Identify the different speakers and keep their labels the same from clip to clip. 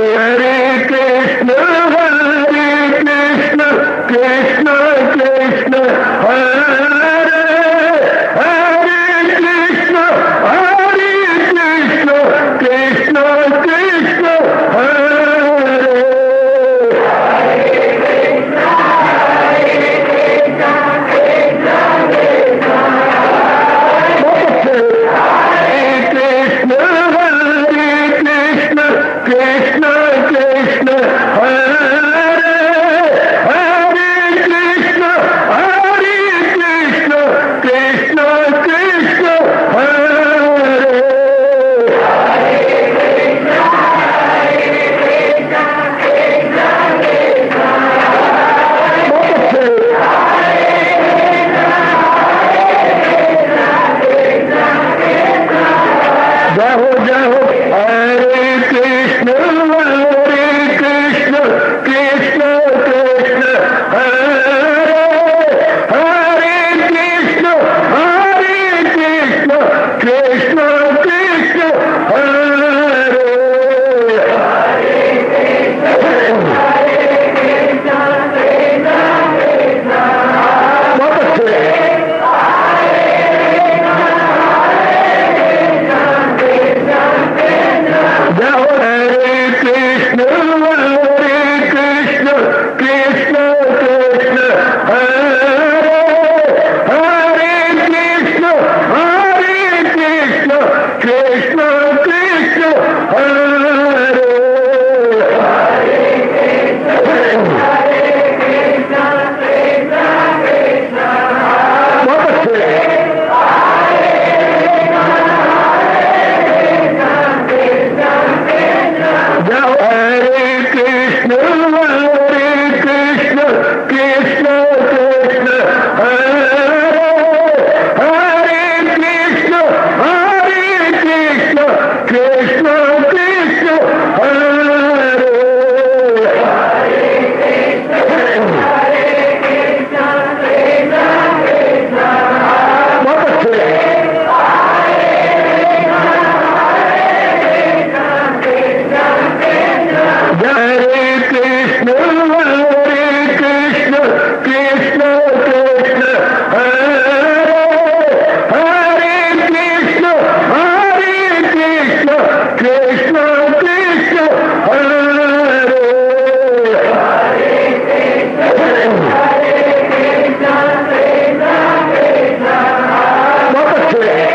Speaker 1: हरे कृष्ण कृष्ण कृष्ण हरे हरे कृष्ण कृष्ण कृष्ण हरे कृष्ण कृष्ण हरे हरे कृष्ण कृष्ण कृष्ण हरे जय हो हरे कृष्ण कृष्ण कृष्ण हरे हरे कृष्ण कृष्ण कृष्ण हरे बहुत अच्छे जय हो हरे कृष्ण कृष्ण कृष्ण हरे हरे कृष्ण कृष्ण कृष्ण हरे बहुत अच्छे जय हो हरे कृष्ण कृष्ण कृष्ण हरे हरे कृष्ण कृष्ण कृष्ण हरे बहुत अच्छे हरे कृष्ण कृष्ण हरे हरे कृष्ण कृष्ण कृष्ण हरे बहुत अच्छे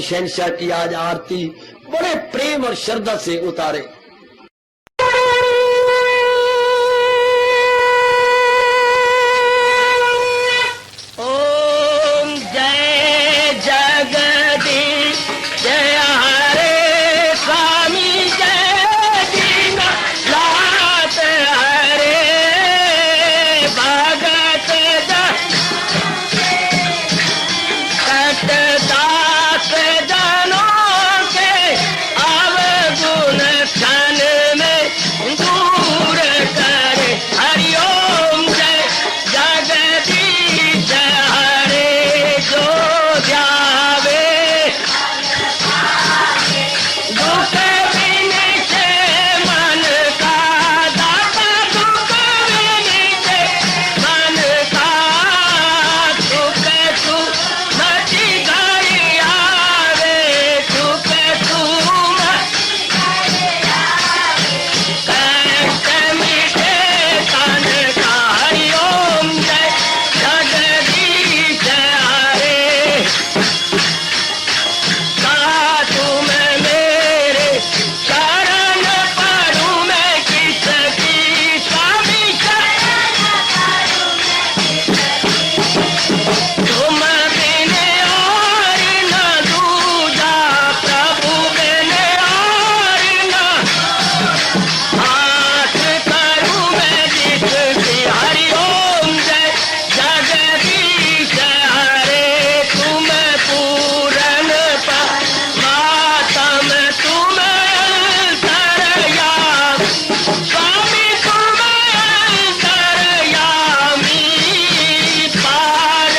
Speaker 2: शहंशाह की आज आरती बड़े प्रेम और श्रद्धा से उतारे।
Speaker 3: ओम जय जगदीश जय हरे स्वामी जय दीनानाथ हरे भगत दास जनों के अवगुण क्षण में दूर करे। हरिओम जय जगदीश हरे जो ध्यावे दुख विनिचे मन का दाता दुख विनिचे मन का सुख तू मची घड़ी आवे सुख तू कष्ट मिटे तन का। हरिओम जय जगदीश हरे तुम मेरे शरण पड़ूं मैं किसकी स्वामी तुम बिन और न दूजा प्रभु बिन और न हाथ करूं मैं जिसकी। हरिओम जय जगदीश हरे तुम पूरन मातम तुम अंतरयामी स्वामी तुम अंतरयामी पार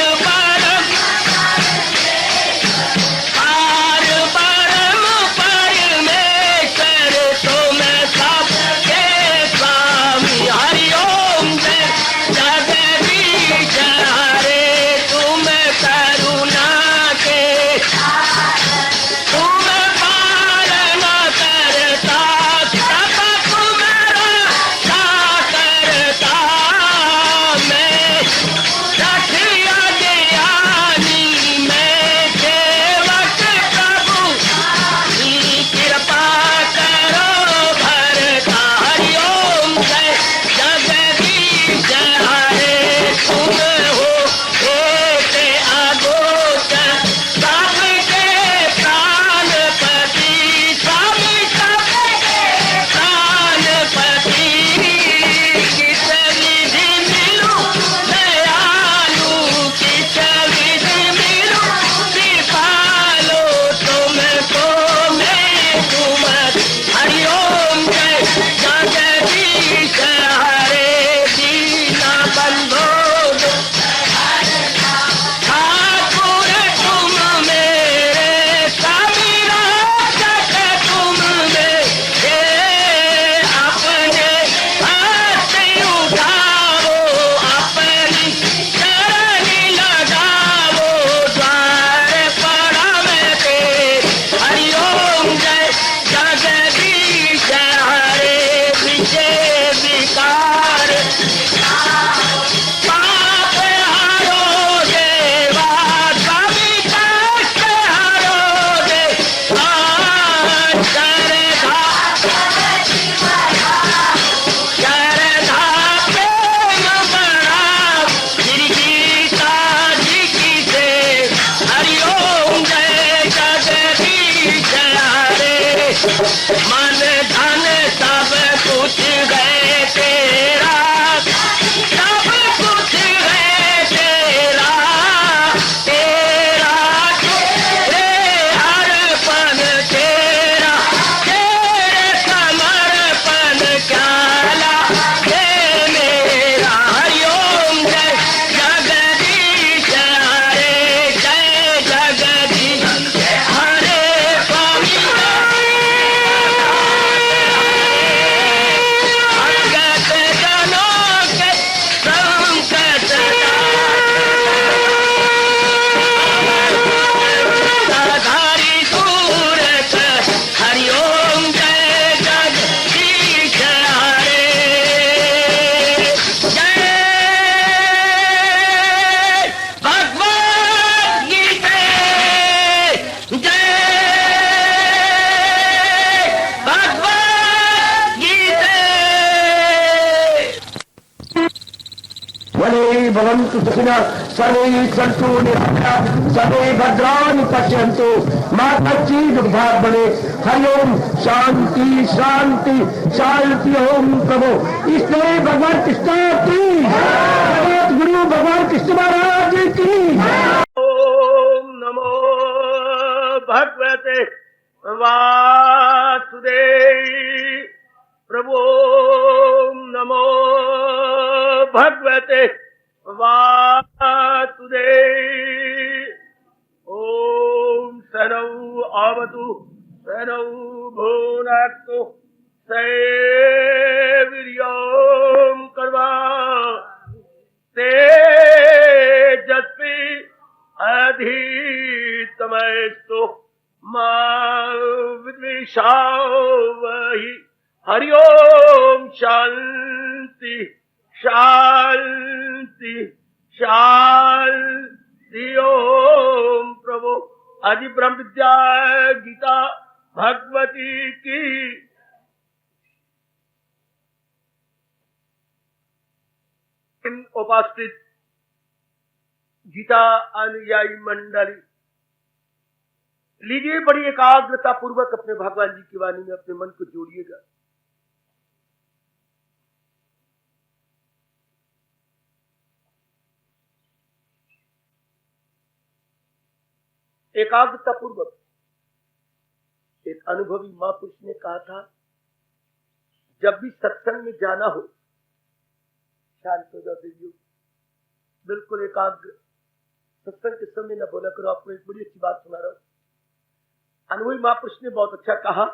Speaker 3: परम परमेश्वर तुम सबके स्वामी। हरिओम जय जगदीश हरे तुम करुणा के तुम पालन करता सब तुम रक्षा करता। मैं रखिया ज्ञानी मैं सेवक प्रभु की कृपा करो भरता। हरिओम जय जगदीश हरे तुम हो एक अगोचर सबके प्राणपति स्वामी सबके प्राणपति। किस विधि मिलूं दयालु किस विधि मिलूं कृपालु तुमको मैं तुम। हरिओम जय जगदीश हरे दीना बंधो ठाकुर तुम मेरे स्वामी रक्षक तुम मेरे अपने हाथ उठाओ अपनी चरणी लगाओ द्वार पड़ा मैं तेरे। हरिओम जय जगदीश हरे विजय विकार पाप हरो देवा स्वामी कष्ट हरो देवा श्रद्धा प्रेम बढ़ाओ श्री गीता जी की से। हरिओम जय जगदीश हरे मन धन सब कुछ है तेरा सब कुछ है तेरा तेरा तेरे अर्पण तेरा तेरे समर्पण क्या हे मेरा। हरिओम जय जगदीश हरे जय जगदीश हरे स्वामी
Speaker 1: भवन्तु सुखिनः, सर्वे सन्तु निरामयाः, सर्वे भद्राणि पश्यन्तु, मा कश्चित् दुःखात् भवेत्। हरि ओम शांति शांति शांति। ओम प्रभु इसलिए भगवान कृष्ण की, जगत गुरु भगवान कृष्ण महाराज की।
Speaker 3: ओम नमो भगवते वासुदेव प्रभु। ओम नमो भगवते वासुदेव। ओम सनौ आवतु सनौ भुनक्तु सैवीर्यं कर्वा तेजस्वी अधितमस्तु मा विद्विषावहि। हरि ओम शांति शांति शांति। ओम प्रभु आदि ब्रह्म विद्या गीता भगवती की। उपस्थित गीता अनुयायी मंडली, लीजिए बड़ी एकाग्रता पूर्वक अपने भगवान जी की वाणी में अपने मन को जोड़िएगा। एकाग्रता पूर्वक। एक अनुभवी महापुरुष ने कहा था, जब भी सत्संग में जाना हो शांत हो जाओ देवियों, बिल्कुल एकाग्र। सत्संग के समय न बोला करो। आपको एक बड़ी अच्छी बात सुना रहा हूं। अनुभवी महापुरुष ने बहुत अच्छा कहा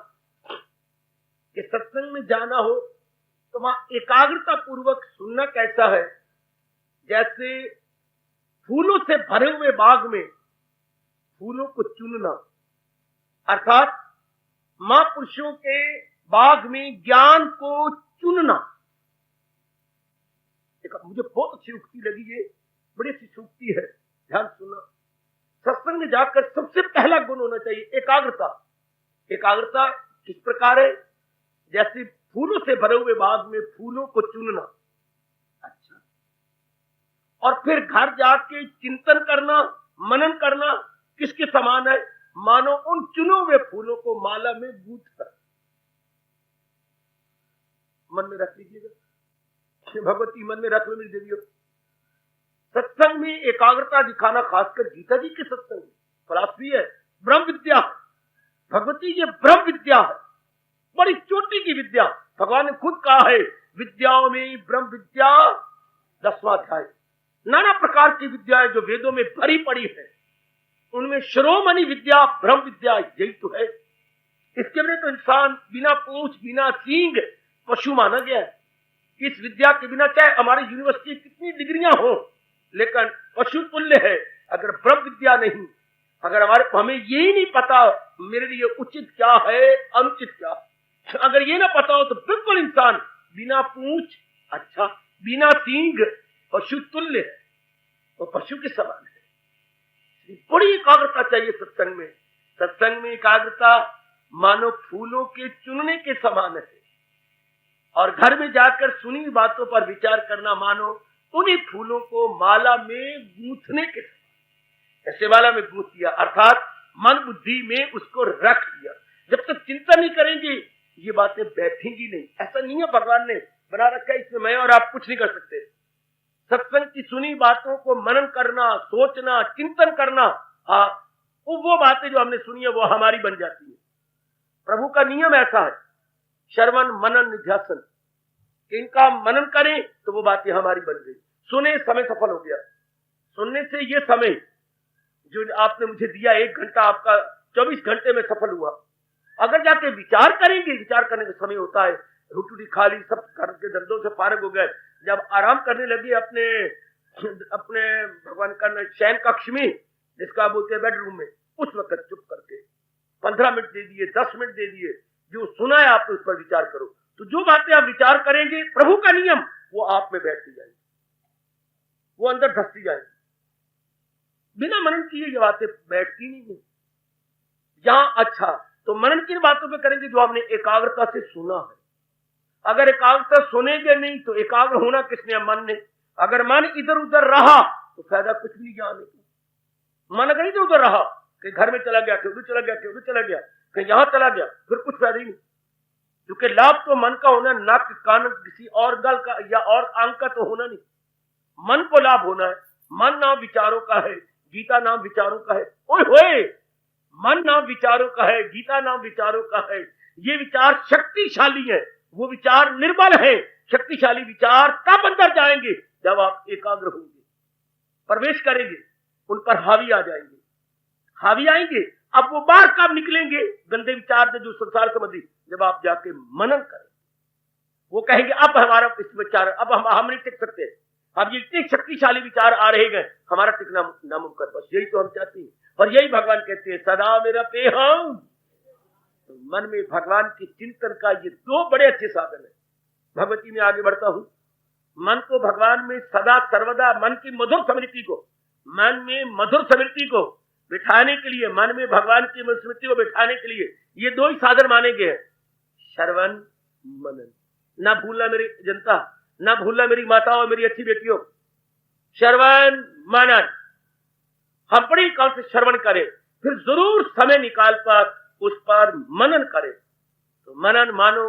Speaker 3: कि सत्संग में जाना हो तो वहां एकाग्रता पूर्वक सुनना कैसा है, जैसे फूलों से भरे हुए बाग में फूलों को चुनना। अर्थात महापुरुषों के बाग में ज्ञान को चुनना। मुझे बहुत अच्छी उक्ति लगी, ये बड़ी अच्छी सूक्ति है, ध्यान सुनना। सत्संग में जाकर सबसे पहला गुण होना चाहिए एकाग्रता। एकाग्रता किस प्रकार है, जैसे फूलों से भरे हुए बाग में फूलों को चुनना। अच्छा, और फिर घर जाके चिंतन करना, मनन करना किसके समान है, मानो उन चुने हुए फूलों को माला में गूंथ कर। मन में रख लीजिएगा, भगवती मन में रख लो मेरी देवियों। सत्संग में एकाग्रता दिखाना, खासकर गीता जी के सत्संग में फिलॉसफी है, ब्रह्म विद्या। भगवती ये ब्रह्म विद्या है, बड़ी चोटी की विद्या। भगवान ने खुद कहा है, विद्याओं में ब्रह्म विद्या 10वां अध्याय। नाना प्रकार की विद्याएं जो वेदों में भरी पड़ी है, उनमें शिरोमणि विद्या ब्रह्म विद्या यही तो है। इसके बिना तो इंसान बिना पूंछ बिना सींग पशु माना गया है। इस विद्या के बिना चाहे हमारी यूनिवर्सिटी कितनी डिग्रियां हो, लेकिन पशु तुल्य है। अगर ब्रह्म विद्या नहीं, अगर हमें यही नहीं पता मेरे लिए उचित क्या है अनुचित क्या, अगर ये ना पता हो तो बिल्कुल इंसान बिना पूंछ, अच्छा बिना सींग पशु तुल्य है, तो पशु के समान है। बड़ी एकाग्रता चाहिए सत्संग में। सत्संग में एकाग्रता मानो फूलों के चुनने के समान है, और घर में जाकर सुनी बातों पर विचार करना मानो उन्हीं फूलों को माला में गूंथने के समान। ऐसे माला में गूंथ दिया, अर्थात मन बुद्धि में उसको रख दिया। जब तक चिंता नहीं करेंगे ये बातें बैठेंगी नहीं। ऐसा नहीं है, भगवान ने बना रखा है, इसमें मैं और आप कुछ नहीं कर सकते। सत्संग की सुनी बातों को मनन करना, सोचना, चिंतन करना, वो बातें जो हमने सुनी है वो हमारी बन जाती है। प्रभु का नियम ऐसा है, श्रवण मनन निध्यासन, इनका मनन करें तो वो बातें हमारी बन गई। सुने समय सफल हो गया। सुनने से ये समय जो आपने मुझे दिया 1 घंटा आपका 24 घंटे में सफल हुआ। अगर जाके विचार करेंगे, विचार करने का समय होता है, रोटी खा ली, सब घर के धंधों से फारग हो गए, जब आराम करने लगे अपने भगवान का शयन कक्ष में, जिसका बोलते हैं बेडरूम में, उस वक्त चुप करके 15 मिनट दे दिए, 10 मिनट दे दिए, जो सुना है आपने उस पर विचार करो। तो जो बातें आप विचार करेंगे, प्रभु का नियम, वो आप में बैठती जाएगी, वो अंदर धसती जाएगी। बिना मनन किए ये बातें बैठती नहीं है। यहां अच्छा तो मनन की बातों पे करेंगे जो हमने एकाग्रता से सुना है। अगर एकाग्रता सुनेंगे नहीं तो एकाग्र होना किसने, मन ने। अगर मन इधर उधर रहा तो फायदा कुछ नहीं जाने का। मन अगर इधर उधर रहा कि घर में चला गया, कि उधर चला गया, कि उधर चला गया, कि यहां चला गया, फिर कुछ फायदा ही नहीं। क्योंकि लाभ तो मन का होना, नाक कान किसी और गल का या और अंग का तो होना नहीं। मन को लाभ होना है। मन नाम विचारों का है, गीता नाम विचारों का है। ओए होए, मन नाम विचारों का है, गीता नाम विचारों का है। ये विचार शक्तिशाली है, वो विचार निर्बल है। शक्तिशाली विचार तब अंदर जाएंगे जब आप एकाग्र होंगे, प्रवेश करेंगे, उन पर हावी आ जाएंगे, हावी आएंगे। अब वो बाहर कब निकलेंगे गंदे विचार से जो संसार संबंधी? जब आप जाके मनन करें, वो कहेंगे अब हमारा इस विचार, अब हम नहीं टिक सकते, अब ये इतने शक्तिशाली विचार आ रहे हैं, हमारा टिकना नामुमकिन। बस यही तो हम चाहते हैं, और यही भगवान कहते हैं सदा मेरा पेहम। तो मन में भगवान के चिंतन का ये दो बड़े अच्छे साधन है। भगवती में आगे बढ़ता हूं, मन को भगवान में सदा सर्वदा, मन की मधुर स्मृति को, मन में मधुर स्मृति को बिठाने के लिए, मन में भगवान की स्मृति को बिठाने के लिए ये दो ही साधन माने गए हैं, श्रवण मनन। ना भूलना मेरी जनता, ना भूलना मेरी माताओं, मेरी अच्छी बेटियों, श्रवण मनन। हम बड़ी काल से श्रवण करें, फिर जरूर समय निकाल कर उस पर मनन करें। तो मनन मानो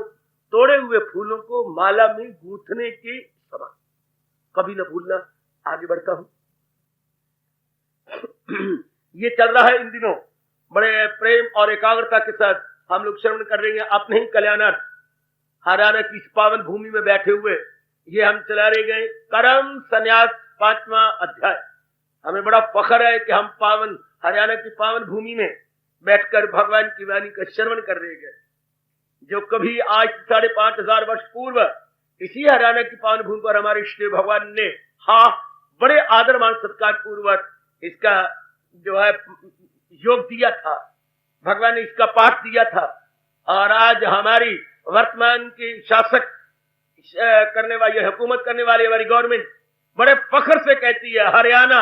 Speaker 3: तोड़े हुए फूलों को माला में गूंथने के समान, कभी न भूलना। आगे बढ़ता हूं, ये चल रहा है इन दिनों बड़े प्रेम और एकाग्रता के साथ हम लोग श्रवण कर रहे हैं अपने ही कल्याणार्थ। हरियाणा की इस पावन भूमि में बैठे हुए ये हम चला रहे गए कर्म संन्यास 5वां अध्याय। हमें बड़ा फख्र है कि हम पावन हरियाणा की पावन भूमि में बैठकर भगवान की वाणी का श्रवण कर रहे गए, जो कभी आज 5,500 वर्ष पूर्व इसी हरियाणा की पावन भूमि पर हमारे इष्ट भगवान ने बड़े आदर मान सत्कार पूर्वक इसका जो है योग दिया था, भगवान ने इसका पाठ दिया था। और आज हमारी वर्तमान की शासक करने वाली, हुकूमत करने वाली हमारी गवर्नमेंट बड़े फख्र से कहती है हरियाणा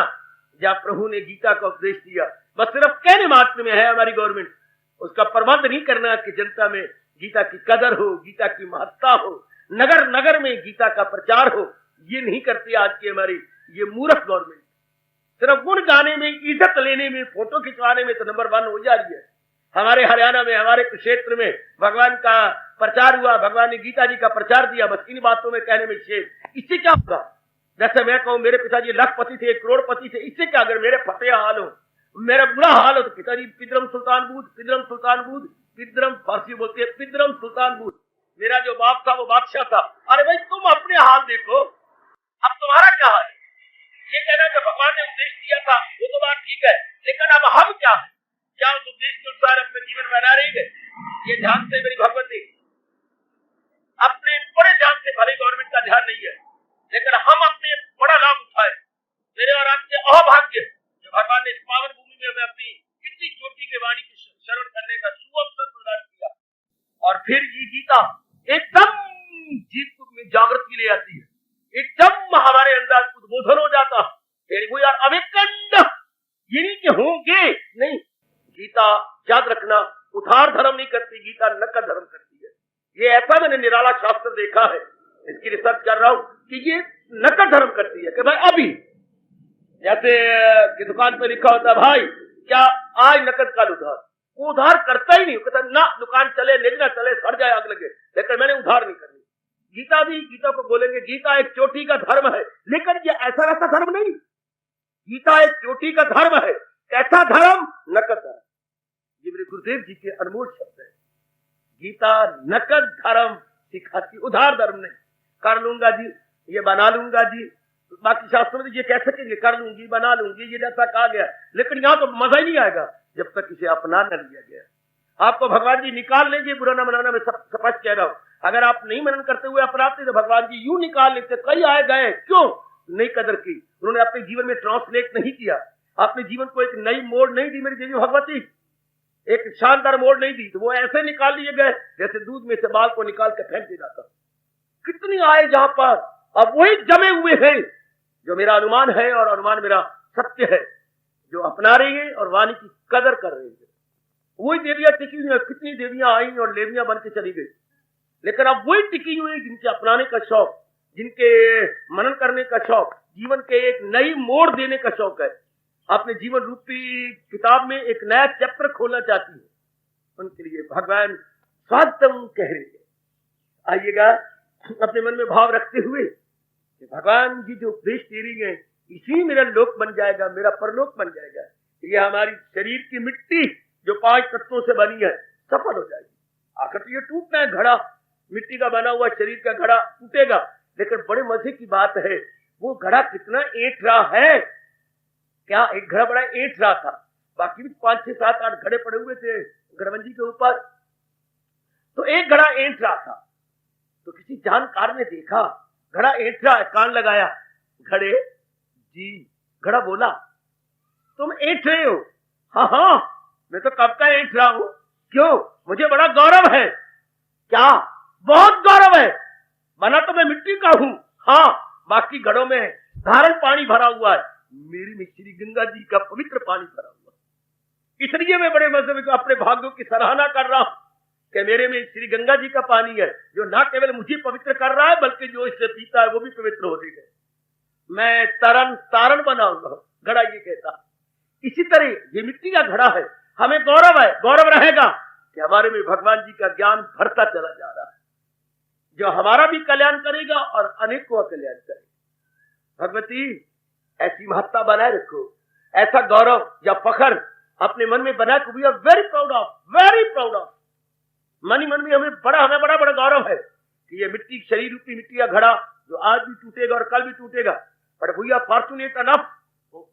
Speaker 3: जहां प्रभु ने गीता का उपदेश दिया, बस सिर्फ कहने मात्र में है हमारी गवर्नमेंट, उसका प्रबंध नहीं करना कि जनता में गीता की कदर हो, गीता की महत्ता हो, नगर नगर में गीता का प्रचार हो। ये नहीं करती आज की हमारी ये मूर्ख गवर्नमेंट। सिर्फ गुण गाने में, इज्जत लेने में, फोटो खिंचवाने में तो नंबर 1 हो जा रही है। हमारे हरियाणा में, हमारे क्षेत्र में भगवान का प्रचार हुआ, भगवान ने गीता जी का प्रचार दिया, बस इन बातों में कहने में शेर। इससे क्या होगा? जैसे मैं कहूं मेरे पिताजी लखपति थे, करोड़पति थे, इससे क्या? अगर मेरे फटे हाल हो, मेरा बुरा हाल हो तो पिताजी पिद्रम सुल्तान बूद, पिद्रम सुल्तान बूद, पिद्रम फारसी बोलते हैं पिद्रम सुल्तान बूद, मेरा जो बाप था वो बादशाह था। अरे भाई तुम अपने हाल देखो, अब तुम्हारा क्या हाल है? ये कहना कि भगवान ने उपदेश दिया था वो तो बात ठीक है, लेकिन अब हम क्या है? क्या उस उपदेश के अनुसार अपने जीवन बना रहे गए? ये ध्यान से मेरी भगवती, अपने बड़े ध्यान से, भले गवर्नमेंट का ध्यान नहीं है, लेकिन हम अपने बड़ा लाभ उठाए। मेरे और आपके अहोभाग्य जो भगवान ने इस पावन भूमि में हमें अपनी कितनी चोटी के वाणी की श्रवण करने का सुअवसर प्रदान किया। और फिर ये गीता एकदम जीव में जागृति ले आती है, एकदम हमारे अंदर उद्बोधन हो जाता है। We are awakened. ये नहीं कि होंगे, नहीं, गीता याद रखना उधार धर्म नहीं करती, गीता नकद धर्म करती है। ये ऐसा मैंने निराला शास्त्र देखा है, इसकी रिसर्च कर रहा हूं कि ये नकद धर्म करती है कि भाई अभी जैसे कि दुकान पे लिखा होता है भाई क्या आज नकद काल उधार, वो उधार करता ही नहीं, कहता ना दुकान चले निज ना चले सड़ जाए आग लगे, लेकिन मैंने उधार नहीं करनी। गीता भी, गीता को बोलेंगे गीता एक चोटी का धर्म है, लेकिन ये ऐसा वैसा धर्म नहीं, गीता एक चोटी का धर्म है। कैसा धर्म? नकद धर्म। ये मेरे गुरुदेव जी के अनमोल शब्द है। गीता नकद धर्म सिखाती, उधार धर्म नहीं। कर लूंगा जी, ये बना लूंगा जी, बाकी शास्त्रों में ये कह सकेंगे कर लूंगी, बना लूंगी, ये जैसा कहा गया, लेकिन यहां तो मजा ही नहीं आएगा जब तक इसे अपना न लिया गया। आपको भगवान जी निकाल लेंगे, बुरा न मनाना, मैं स्पष्ट कह रहा हूं। अगर आप नहीं मनन करते हुए अपनाते तो भगवान जी यूं निकाल लेते। कई आए गए, क्यों? नहीं कदर की, उन्होंने अपने जीवन में ट्रांसलेट नहीं किया, अपने जीवन को एक नई मोड़ नहीं दी। मेरी देवी भगवती एक शानदार मोड़ नहीं दी, तो वो ऐसे निकाल लिए गए जैसे दूध में से बाल को निकाल कर फेंक दिया जाता। कितनी आए जहां पर अब वही जमे हुए हैं, जो मेरा अनुमान है और अनुमान मेरा सत्य है, जो अपना रही है और वाणी की कदर कर रही है। वही देवियां टिकी हुई, कितनी देवियां आई और लेवियां बन के चली गई, लेकिन अब वही टिकी हुई जिनके अपनाने का शौक, जिनके मनन करने का शौक, जीवन के एक नई मोड़ देने का शौक है, अपने जीवन रूपी किताब में एक नया चैप्टर खोलना चाहती है, उनके लिए भगवान स्वागतम कह रहे हैं। आइएगा अपने मन में भाव रखते हुए कि भगवान जी जो उपदेश दे रही है, इसी मेरा लोक बन जाएगा, मेरा परलोक बन जाएगा। ये हमारी शरीर की मिट्टी जो 5 तत्वों से बनी है सफल हो जाएगी। आखिर तो ये टूटना है, घड़ा, मिट्टी का बना हुआ शरीर का घड़ा टूटेगा। लेकिन बड़े मजे की बात है, वो घड़ा कितना ऐंठ रहा है। क्या एक घड़ा बड़ा ऐंठ रहा था, बाकी भी 5, 6, 7, 8 घड़े पड़े हुए थे घड़वंजी के ऊपर, तो एक घड़ा ऐंठ रहा था। तो किसी जानकार ने देखा घड़ा ऐंठ रहा है, कान लगाया, घड़े जी, घड़ा बोला तुम ऐंठ रहे हो? हाँ हाँ, मैं तो कब का ऐंठ रहा हूं। क्यों? मुझे बड़ा गौरव है। क्या? बहुत गौरव है। बना तो मैं मिट्टी का हूं, हाँ, बाकी घड़ों में धारण पानी भरा हुआ है, मेरी में श्री गंगा जी का पवित्र पानी भरा हुआ है। इसलिए मैं बड़े मजे में अपने भाग्यों की सराहना कर रहा हूं कि मेरे में श्री गंगा जी का पानी है, जो ना केवल मुझे पवित्र कर रहा है, बल्कि जो इससे पीता है वो भी पवित्र हो जाएगा। मैं तारण बनाऊंगा, घड़ा ये कहता। इसी तरह ये मिट्टी का घड़ा है, हमें गौरव है, गौरव रहेगा कि हमारे में भगवान जी का ज्ञान भरता चला जा रहा है, जो हमारा भी कल्याण करेगा और अनेकों का कल्याण करेगा। भगवती ऐसी महत्ता बनाए रखो, ऐसा गौरव या फखर अपने मन में बना के we are very proud of. मन ही मन में हमें बड़ा गौरव है कि ये मिट्टी, शरीर रूपी मिट्टी का घड़ा जो आज भी टूटेगा और कल भी टूटेगा, but we are fortunate enough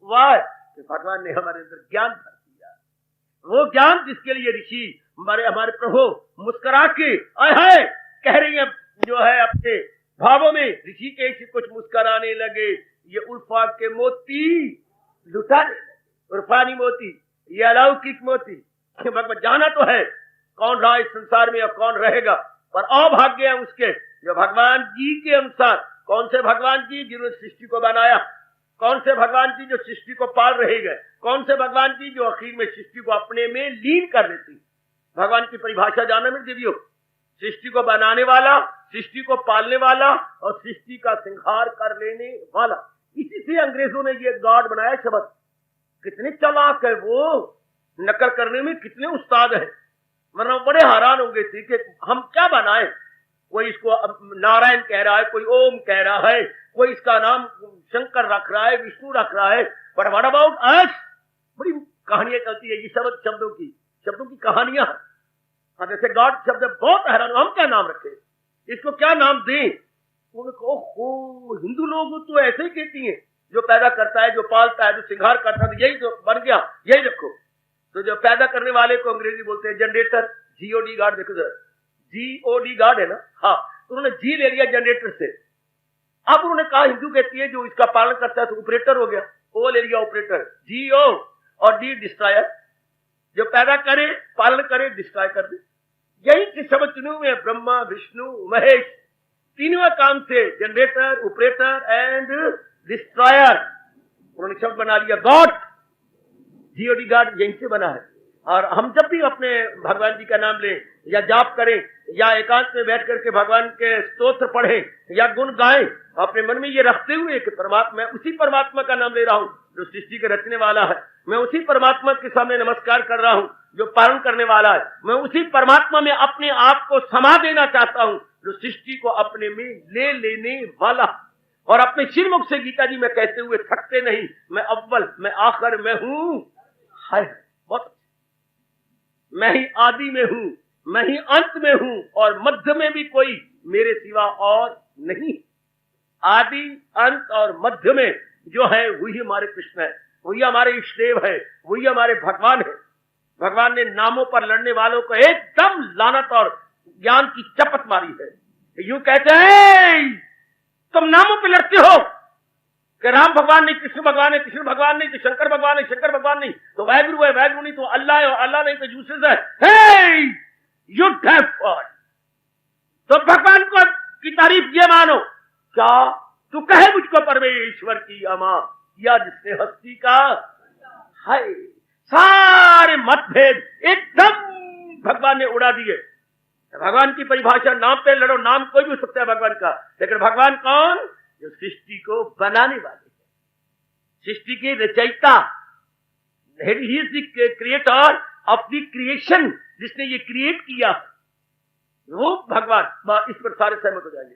Speaker 3: वाह कि भगवान ने हमारे अंदर ज्ञान भर दिया। वो ज्ञान जिसके लिए ऋषि हमारे प्रभु मुस्कुरा के आए कह रही है, जो है अपने भावों में ऋषि के कुछ मुस्कुराने लगे, ये उल्फा के मोती लुटाने लगे। उर्फानी मोती, ये अलौकिक मोती। भगवान जाना तो है कौन रहा इस संसार में और कौन रहेगा, पर अभाग्य है उसके जो भगवान जी के अनुसार, कौन से भगवान जी जिन्होंने सृष्टि को बनाया, कौन से भगवान जी जो सृष्टि को पाल रहे गए, कौन से भगवान जी जो आखिर में सृष्टि को अपने में लीन कर देती। भगवान की परिभाषा जाना में देवियों, सृष्टि को बनाने वाला, सृष्टि को पालने वाला और सृष्टि का संहार कर लेने वाला। इसी से अंग्रेजों ने ये गॉड बनाया शब्द। कितने चालाक है वो, नकल करने में कितने उस्ताद है, वरना बड़े हैरान होंगे थे कि हम क्या बनाए। कोई इसको नारायण कह रहा है, कोई ओम कह रहा है, कोई इसका नाम शंकर रख रहा है, विष्णु रख रहा है, बट व्हाट अबाउट अस? बड़ी कहानियां चलती है ये शब्दों की कहानियां। जैसे गॉड शब्द बहुत हैरान, हम क्या नाम रखें, इसको क्या नाम दें? ओहो, हिंदू लोग तो ऐसे ही कहती हैं, जो पैदा करता है, जो पालता है, जो श्रृंगार करता है, यही जो बन गया यही रखो। तो जो पैदा करने वाले को अंग्रेजी बोलते हैं जनरेटर, जीओडी गॉड। देखो जरा, जीओडी गॉड है ना, हाँ, तो उन्होंने जी ले लिया जनरेटर से। अब उन्होंने कहा, हिंदू कहती है जो इसका पालन करता है तो ऑपरेटर हो गया, ओ ले लिया ऑपरेटर, जीओ, और डी डिस्ट्रॉयर, जो पैदा करे, पालन करे, डिस्ट्रॉय कर दे। यही कि सब तीनों में ब्रह्मा, विष्णु, महेश, तीनों काम से जनरेटर, ऑपरेटर एंड डिस्ट्रॉयर, उन्होंने शब्द बना लिया गॉड। जीओडी गॉड यहीं से बना है। और हम जब भी अपने भगवान जी का नाम लें या जाप करें या एकांत में बैठ करके भगवान के स्तोत्र पढ़ें या गुण गाएं, अपने मन में ये रखते हुए कि परमात्मा, उसी परमात्मा का नाम ले रहा हूं जो सृष्टि के रचने वाला है, मैं उसी परमात्मा के सामने नमस्कार कर रहा हूं जो पालन करने वाला है, मैं उसी परमात्मा में अपने आप को समा देना चाहता हूं जो सृष्टि को अपने में ले लेने वाला। और अपने श्रीमुख से गीता जी में कहते हुए थकते नहीं, मैं अव्वल, मैं आखिर, मैं हूं, हाय बहुत, मैं ही आदि में हूं, मैं ही अंत में हूं और मध्य में भी कोई मेरे सिवा और नहीं। आदि, अंत और मध्य में जो है वही हमारे कृष्ण है, वही हमारे इष्टदेव है, वही हमारे भगवान है। भगवान ने नामों पर लड़ने वालों को एकदम लानत और ज्ञान की चपत मारी है। यूं कहते हैं तुम नामों पे लड़ते हो कि राम भगवान नहीं, कृष्ण भगवान है, कृष्ण भगवान नहीं, तो शंकर भगवान है, शंकर भगवान नहीं, तो वाहेगुरु है, वाहेगुरु नहीं, तो अल्लाह है, अल्लाह नहीं, तो जीसस है। हे यू हैव गॉड। तो भगवान को की तारीफ ये मानो, क्या तू कहे मुझको परमेश्वर की अमा, या जिसने हस्ती का है। सारे मतभेद एकदम भगवान ने उड़ा दिए। भगवान की परिभाषा नाम पे लड़ो, नाम कोई भी हो सकता है भगवान का, लेकिन भगवान कौन? जो सृष्टि को बनाने वाले हैं, सृष्टि के रचयिता, he is the creator of the creation, जिसने ये क्रिएट किया, वो भगवान। इस पर सारे सहमत हो जाएंगे,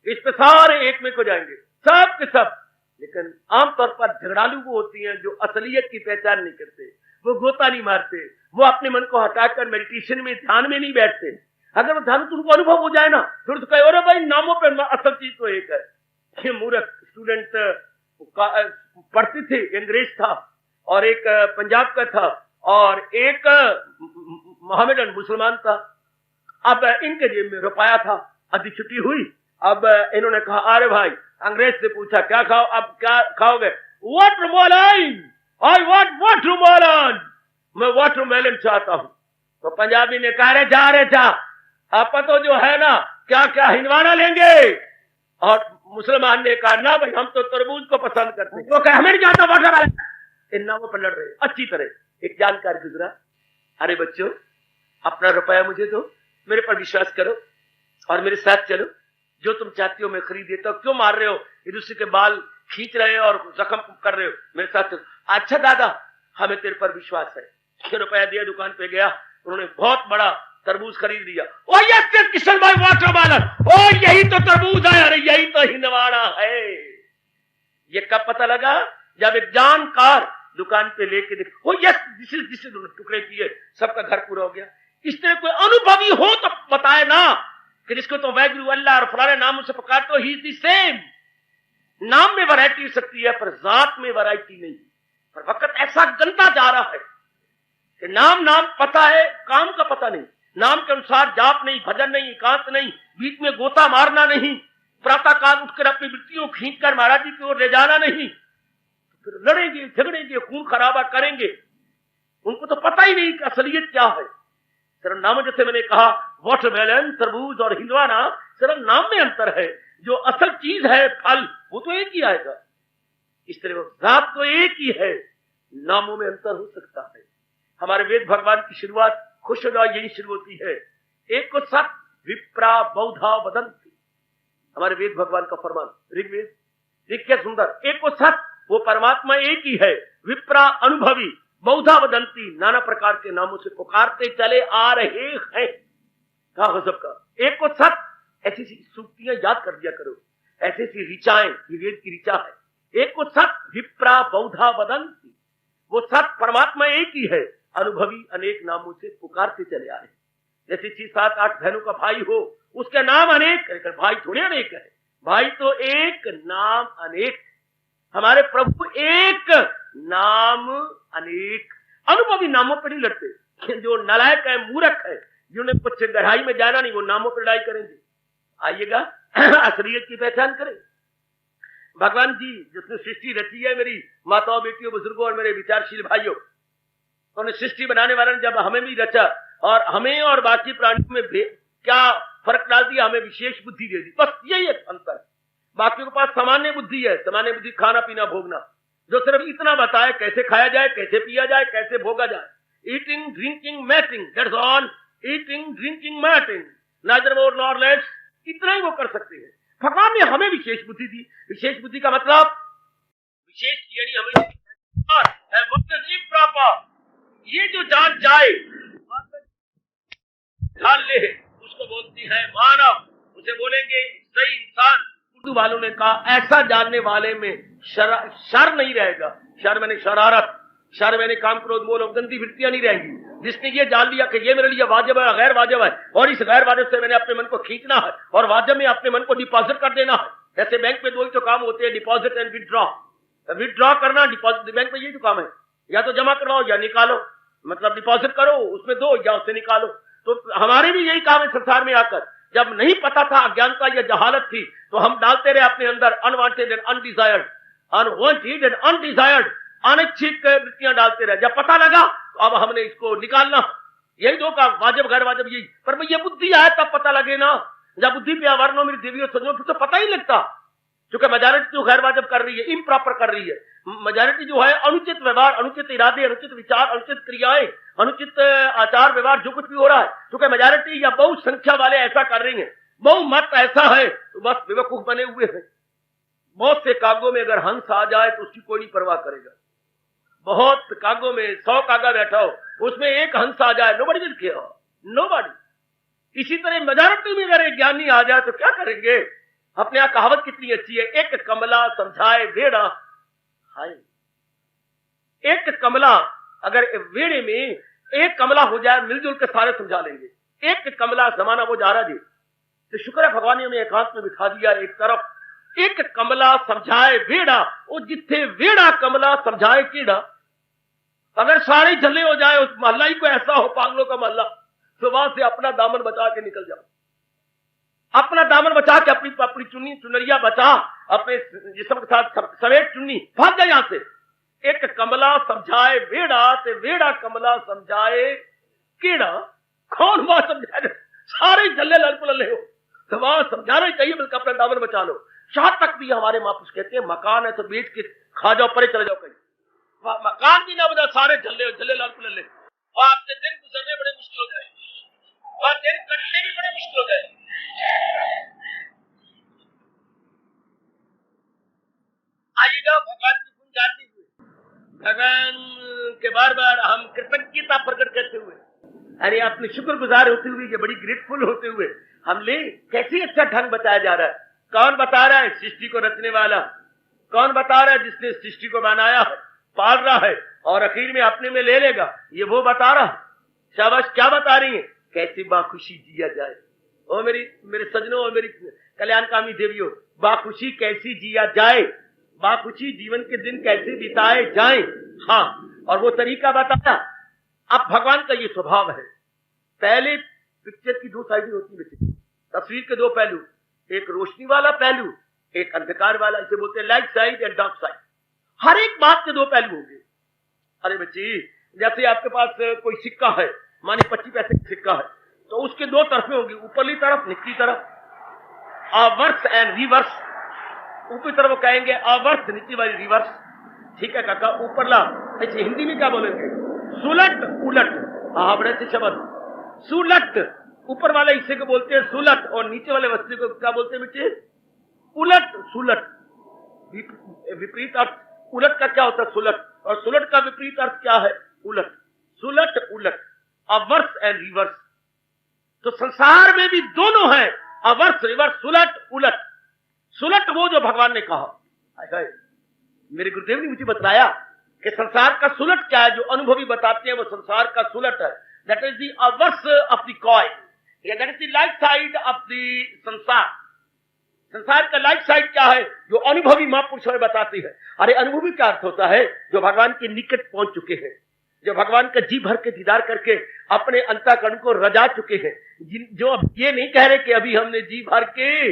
Speaker 3: इस पर सारे एक में हो जाएंगे, सब के सब। लेकिन आमतौर पर झगड़ालू वो होती हैं जो असलियत की पहचान नहीं करते, वो गोता नहीं मारते, वो अपने मन को हटाकर मेडिटेशन में, ध्यान में नहीं बैठते। अगर वो ध्यान तुमको अनुभव हो जाए ना, फिर तो कहे अरे भाई नामों पे असल चीज तो एक है। ये मूर्ख स्टूडेंट पढ़ते थे, अंग्रेज था और एक पंजाब का था और एक मोहम्मदन मुसलमान था। अब इनके जेब में रुपया था, आधी छुट्टी हुई, अब इन्होंने कहा अरे भाई, अंग्रेज से पूछा क्या खाओ, अब क्या खाओगे? वाटरमेलन, आई वांट वाटरमेलन, मैं वाटरमेलन चाहता हूं। तो पंजाबी ने कहा रे जा, आप तो जो है ना क्या क्या हिंदवाना लेंगे। और मुसलमान ने कहा ना भाई, हम तो तरबूज को पसंद करते हैं। वो कहे हमें नहीं जानता वाटरमेलन। इन नामों पर लड़ रहे अच्छी तरह। एक जानकार गुजरा, अरे बच्चों अपना रुपया मुझे दो, मेरे पर विश्वास करो और मेरे साथ चलो, जो तुम चाहती हो मैं खरीद देता हूं। क्यों मार रहे हो, एक दूसरे के बाल खींच रहे हो और जख्म कर रहे हो, मेरे साथ चलो। अच्छा दादा, हमें तेरे पर विश्वास है। रुपया दिया, दुकान पे गया, उन्होंने बहुत बड़ा तरबूज खरीद लिया। ओ यस किशन भाई वाटरमेलन, ओ यही तो तरबूज है, अरे यही तो हिंदवाड़ा है। ये कब पता लगा? जब एक जानकार दुकान पे लेके देख, ओ यस दिस इज टुकड़े किए, सबका घर पूरा हो गया। इस तरह कोई अनुभवी हो तो बताए ना कि जिसको तो वैगुरु अल्लाह और फलाने नामों से पुकारते हो, ही इज द सेम। नाम में वैरायटी हो सकती है पर जात में वैरायटी नहीं। पर वक्त ऐसा गंदा जा रहा है कि नाम पता है, काम का पता नहीं। नाम के अनुसार जाप नहीं, भजन नहीं, एकांत नहीं, बीच में गोता मारना नहीं, प्रातः काल उठकर अपनी वृत्तियों खींचकर महाराज जी की ओर ले जाना नहीं। तो फिर लड़ेंगे, झगड़ेंगे, खून खराबा करेंगे। उनको तो पता ही नहीं कि असलियत क्या है। सिर्फ नाम, जैसे मैंने कहा वाटरमेलन, तरबूज और हिंदवाना, सिर्फ नाम में अंतर है। जो असल चीज है फल, वो तो एक ही आएगा। इस तरह जात तो एक ही है, नामों में अंतर हो सकता है। हमारे वेद भगवान की शुरुआत, खुश हो जाओ, यही शुरू होती है, एक को सत विप्रा बौधा वदंती। हमारे वेद भगवान का फरमान, ऋग्वेद, ऋग क्या सुंदर, एक को सत, वो परमात्मा एक ही है, विप्रा अनुभवी, बौधा वदंती, नाना प्रकार के नामों से पुकारते चले आ रहे हैं। कहा गजब का, एक को सत, ऐसी सी सूक्तियां याद कर दिया करो, ऐसी सी ऋचाएं, ये वेद की ऋचा है। एक को सत विप्रा बौधा वदंती, वो सत परमात्मा एक ही है, अनुभवी अनेक नामों से पुकारते चले आए। जैसे 6, 7, 8 बहनों का भाई हो, उसके नाम अनेक, लेकिन भाई थोड़े अनेक है, भाई तो एक, नाम अनेक। हमारे प्रभु एक, नाम अनेक। अनुभवी नामों पर नहीं लड़ते। जो नालायक है, मूर्ख है, जिन्हें कुछ गहराई में जाना नहीं, वो नामों पर लड़ाई करेंगे। आइएगा असलियत की पहचान करें। भगवान जी जिसने सृष्टि रची है, मेरी माताओं, बेटियों, बुजुर्गों और मेरे विचारशील भाइयों, उन्होंने सृष्टि बनाने वाले ने जब हमें भी रचा और हमें और बाकी प्राणियों में क्या फर्क डाल दिया, हमें विशेष बुद्धि दे दी, बस यही एक अंतर। बाकियों के पास सामान्य बुद्धि है, सामान्य बुद्धि खाना पीना भोगना, जो सिर्फ इतना बताए कैसे खाया जाए, कैसे पिया जाए, कैसे भोगा जाए। Eating drinking mating, that's all. Eating drinking mating, neither more nor less, इतना ही वो कर सकते हैं। भगवान ने हमें विशेष बुद्धि दी। विशेष बुद्धि का मतलब, विशेष यानी हमें ये जो जान जाए, जान ले, उसको बोलती है मानव। उसे बोलेंगे सही इंसान। उर्दू वालों ने कहा ऐसा जानने वाले में शर नहीं रहेगा। शर मैंने शरारत, शर मैंने काम, क्रोध, मोह और गंदी वृत्तियां नहीं रहेंगी। जिसने ये जान लिया कि ये मेरे लिए वाजिब है, गैर वाजिब है, और इस गैर वाजिब से मैंने अपने मन को खींचना है और वाजिब में अपने मन को डिपॉजिट कर देना है। जैसे बैंक में 2 ही तो काम होते हैं, डिपॉजिट एंड विथड्रॉ। विथड्रॉ करना, डिपॉजिट, बैंक में यही तो काम है, या तो जमा करवाओ या निकालो, मतलब डिपॉजिट करो, उसमें दो या उससे निकालो। तो हमारे भी यही काम है संसार में आकर। जब नहीं पता था, अज्ञानता या जहालत थी, तो हम डालते रहे अपने अंदर unwanted and undesired, unwanted and undesired, अनिच्छित वृत्तियां डालते रहे। जब पता लगा तो अब हमने इसको निकालना। यही दो काम, वाजिब गैर वाजिब, यही। पर ये बुद्धि आए तब पता लगे ना। जब बुद्धि पे आवरणों मेरी देवियों सजों, फिर तो पता ही लगता। क्योंकि मेजॉरिटी जो गैर वाजिब कर रही है, इम्प्रॉपर कर रही है, मेजॉरिटी जो है अनुचित व्यवहार, अनुचित इरादे, अनुचित विचार, अनुचित क्रियाएं, अनुचित आचार व्यवहार जो कुछ भी हो रहा है, क्योंकि मेजॉरिटी या बहु संख्या वाले ऐसा कर रही हैं, बहुमत ऐसा है, तो बस बेवकूफ बने हुए हैं। बहुत से कागों में अगर हंस आ जाए तो उसकी कोई नहीं परवाह करेगा। बहुत कागों में 100 कागा बैठा हो, उसमें एक हंस आ जाए, नोबडी विल केयर, नोबडी। इसी तरह मेजॉरिटी में अगर एक ज्ञानी आ जाए तो क्या करेंगे? अपने यहां कहावत कितनी अच्छी है, एक कमला समझाए वेड़ा। हाय, एक कमला, अगर वेड़े में एक कमला हो जाए, मिलजुल के सारे समझा लेंगे। एक कमला जमाना वो जा रहा जी, तो शुक्र है भगवान ने हमें एकांत में बिठा दिया एक तरफ। एक कमला समझाए वेड़ा, वो जिथे वेड़ा कमला समझाए कीड़ा। अगर सारे झल्ले हो जाए, उस मोहल्ला ही को ऐसा हो, पागलों का मोहल्ला, तो वहां से अपना दामन बचा के निकल जाओ। अपना दामन बचा के अपनी अपनी चुन्नी चुनरिया बचा, अपने जिस्म के साथ समेट चुन्नी, भाग जाए यहां से। एक कमला समझाए वेड़ा, ते वेड़ा कमला समझाए कीड़ा। कौन वहां समझाए? सारे झल्ले लल्ले हो, तो वहां समझाना ही चाहिए, बल्कि अपना दामन बचा लो। शाह तक भी हमारे महापुरुष कहते हैं, मकान है तो बेच के खा जाओ, परे चले जाओ कहीं। मकान भी ना बता, सारे झल्ले लाल पुल्ले, और आपके दिन गुजरने बड़े मुश्किल हो जाए, और दिन कटने भी बड़े मुश्किल हो जाए। आइएगा भगवान की गुण गाते हुए, भगवान के बार बार हम कृतज्ञता प्रकट करते हुए, अरे अपने शुक्रगुजार होते हुए, ये बड़ी ग्रेटफुल होते हुए हमने कैसे अच्छा ढंग बताया जा रहा है। कौन बता रहा है? सृष्टि को रचने वाला। कौन बता रहा है? जिसने सृष्टि को बनाया है, पाल रहा है और आखिर में अपने में ले लेगा, ये वो बता रहा है। शाबाश, क्या बता रही है? कैसे बाखुशी जिया जाए। ओ मेरे सजनों और मेरी कल्याणकामी देवियों, बाखुशी कैसी जिया जाए, बाखुशी जीवन के दिन कैसे बिताए जाए। हाँ, और वो तरीका बताया। अब भगवान का ये स्वभाव है, पहले पिक्चर की दो साइड होती है, तस्वीर के दो पहलू, एक रोशनी वाला पहलू, एक अंधकार वाला, इसे बोलते हैं light side and dark side. हर एक बात के दो पहलू होंगे। अरे बच्ची, जैसे आपके पास कोई सिक्का है, माने 25 पैसे का सिक्का है, तो उसके दो तरफे होंगी, ऊपरली तरफ, निचली तरफ, अवर्स एंड रिवर्स। ऊपरी तरफ कहेंगे अवर्स, नीचे वाली रिवर्स। ठीक है काका, ऊपरला ऐसे हिंदी में क्या बोलेंगे? सुलट उलट। हाँ, बड़े अच्छे शब्द। सुलट, ऊपर वाले हिस्से को बोलते हैं सुलट, और नीचे वाले हिस्से को क्या बोलते हैं बच्चे? उलट सुलट। विपरीत अर्थ उलट का क्या होता है? सुलट। और सुलट का विपरीत अर्थ क्या है? उलट। सुलट उलट, अवर्स एंड रिवर्स। तो संसार में भी दोनों हैं, अवर्स रिवर्स, सुलट उलट। सुलट वो जो भगवान ने कहा, मेरे गुरुदेव ने मुझे बताया कि संसार का सुलट क्या है, जो अनुभवी बताते हैं वो संसार का सुलट है। That is the obverse of the coin, that is the light side of the संसार। संसार का लाइट साइड क्या है, जो अनुभवी महापुरुष हमें बताती है। अरे अनुभवी का अर्थ होता है जो भगवान के निकट पहुंच चुके हैं, जो भगवान का जी भर के दीदार करके अपने अंतःकरण को रजा चुके हैं, जो अब ये नहीं कह रहे कि अभी हमने जी भर के